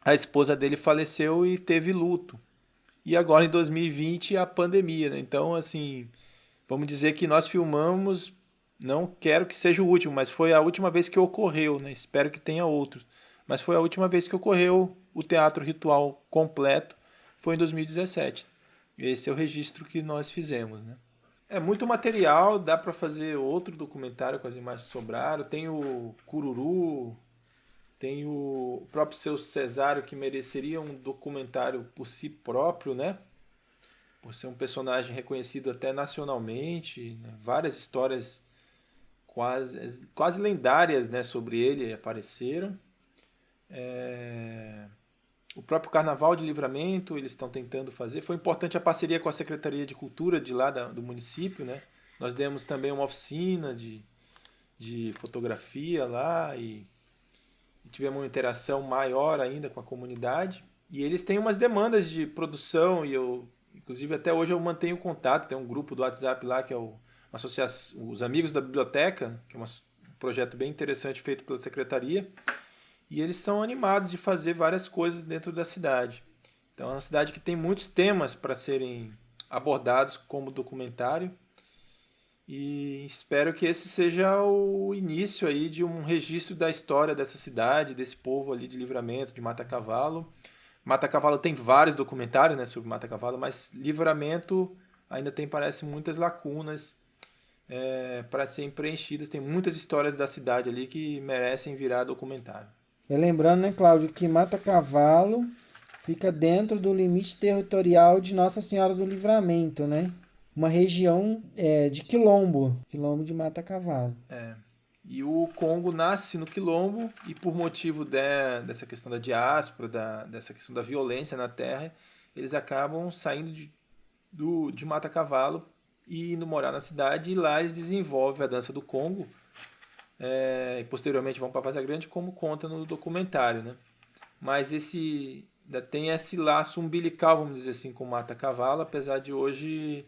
A esposa dele faleceu e teve luto. E agora, em 2020, a pandemia, né? Então, assim, vamos dizer que nós filmamos, não quero que seja o último, mas foi a última vez que ocorreu, né? Espero que tenha outros. Mas foi a última vez que ocorreu o teatro ritual completo, foi em 2017. Esse é o registro que nós fizemos, né? É muito material, dá para fazer outro documentário com as imagens que sobraram. Tem o Cururu, Tem o próprio Seu Cesário, que mereceria um documentário por si próprio, né? Por ser um personagem reconhecido até nacionalmente, né? Várias histórias quase lendárias, né, sobre ele apareceram. O próprio Carnaval de Livramento eles estão tentando fazer. Foi importante a parceria com a Secretaria de Cultura de lá do município, né? Nós demos também uma oficina de fotografia lá e tivemos uma interação maior ainda com a comunidade. E eles têm umas demandas de produção e inclusive até hoje eu mantenho contato. Tem um grupo do WhatsApp lá que é uma associação, os Amigos da Biblioteca, que é um projeto bem interessante feito pela Secretaria. E eles estão animados de fazer várias coisas dentro da cidade. Então é uma cidade que tem muitos temas para serem abordados como documentário. E espero que esse seja o início aí de um registro da história dessa cidade, desse povo ali de Livramento, de Mata Cavalo. Mata Cavalo tem vários documentários, né, sobre Mata Cavalo, mas Livramento ainda tem, parece, muitas lacunas para serem preenchidas. Tem muitas histórias da cidade ali que merecem virar documentário. E lembrando, né, Cláudio, que Mata Cavalo fica dentro do limite territorial de Nossa Senhora do Livramento, né? Uma região de quilombo de Mata Cavalo. E o Congo nasce no quilombo e por motivo dessa questão da diáspora, dessa questão da violência na terra, eles acabam saindo de Mata Cavalo e indo morar na cidade, e lá eles desenvolvem a dança do Congo, e posteriormente vão para Vaza Grande, como conta no documentário, né? Mas ainda tem esse laço umbilical, vamos dizer assim, com Mata Cavalo, apesar de hoje,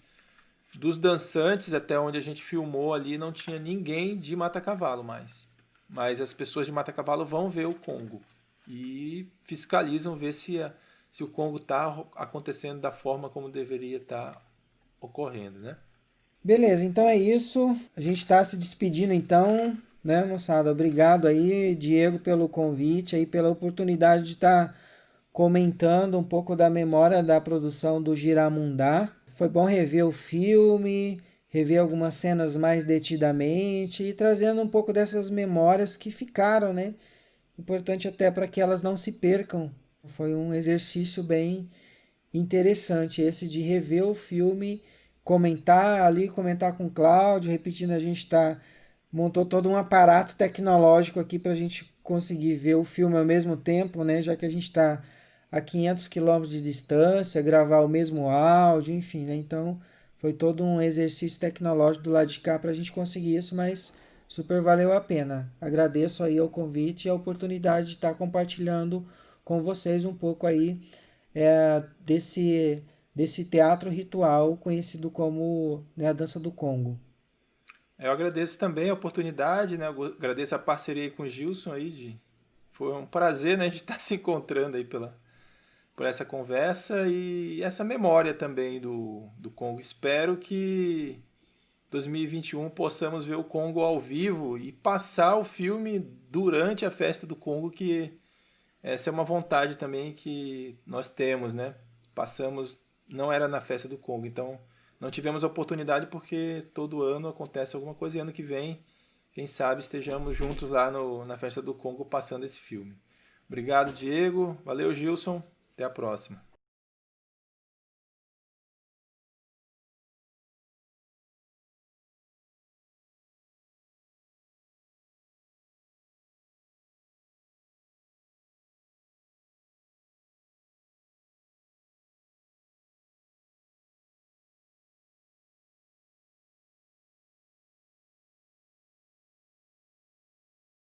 dos dançantes, até onde a gente filmou ali, não tinha ninguém de Mata Cavalo mais. Mas as pessoas de Mata Cavalo vão ver o Congo e fiscalizam ver se o Congo está acontecendo da forma como deveria estar ocorrendo, né? Beleza, então é isso. A gente está se despedindo então, né, moçada? Obrigado aí, Diego, pelo convite, aí, pela oportunidade de estar comentando um pouco da memória da produção do Giramundá. Foi bom rever o filme, rever algumas cenas mais detidamente e trazendo um pouco dessas memórias que ficaram, né? Importante até para que elas não se percam. Foi um exercício bem interessante esse de rever o filme, comentar com o Cláudio, repetindo, a gente montou todo um aparato tecnológico aqui para a gente conseguir ver o filme ao mesmo tempo, né? Já que a gente está a 500 km de distância, gravar o mesmo áudio, enfim, né? Então foi todo um exercício tecnológico do lado de cá para a gente conseguir isso, mas super valeu a pena. Agradeço aí o convite e a oportunidade de estar compartilhando com vocês um pouco aí desse teatro ritual conhecido como, né, a dança do Congo. Eu agradeço também a oportunidade, né? Eu agradeço a parceria com o Gilson aí. Foi um prazer, né, a gente estar se encontrando aí por essa conversa e essa memória também do Congo. Espero que 2021 possamos ver o Congo ao vivo e passar o filme durante a festa do Congo, que essa é uma vontade também que nós temos, né? Não era na festa do Congo, então não tivemos a oportunidade porque todo ano acontece alguma coisa e ano que vem, quem sabe, estejamos juntos lá na festa do Congo passando esse filme. Obrigado, Diego. Valeu, Gilson. Até a próxima.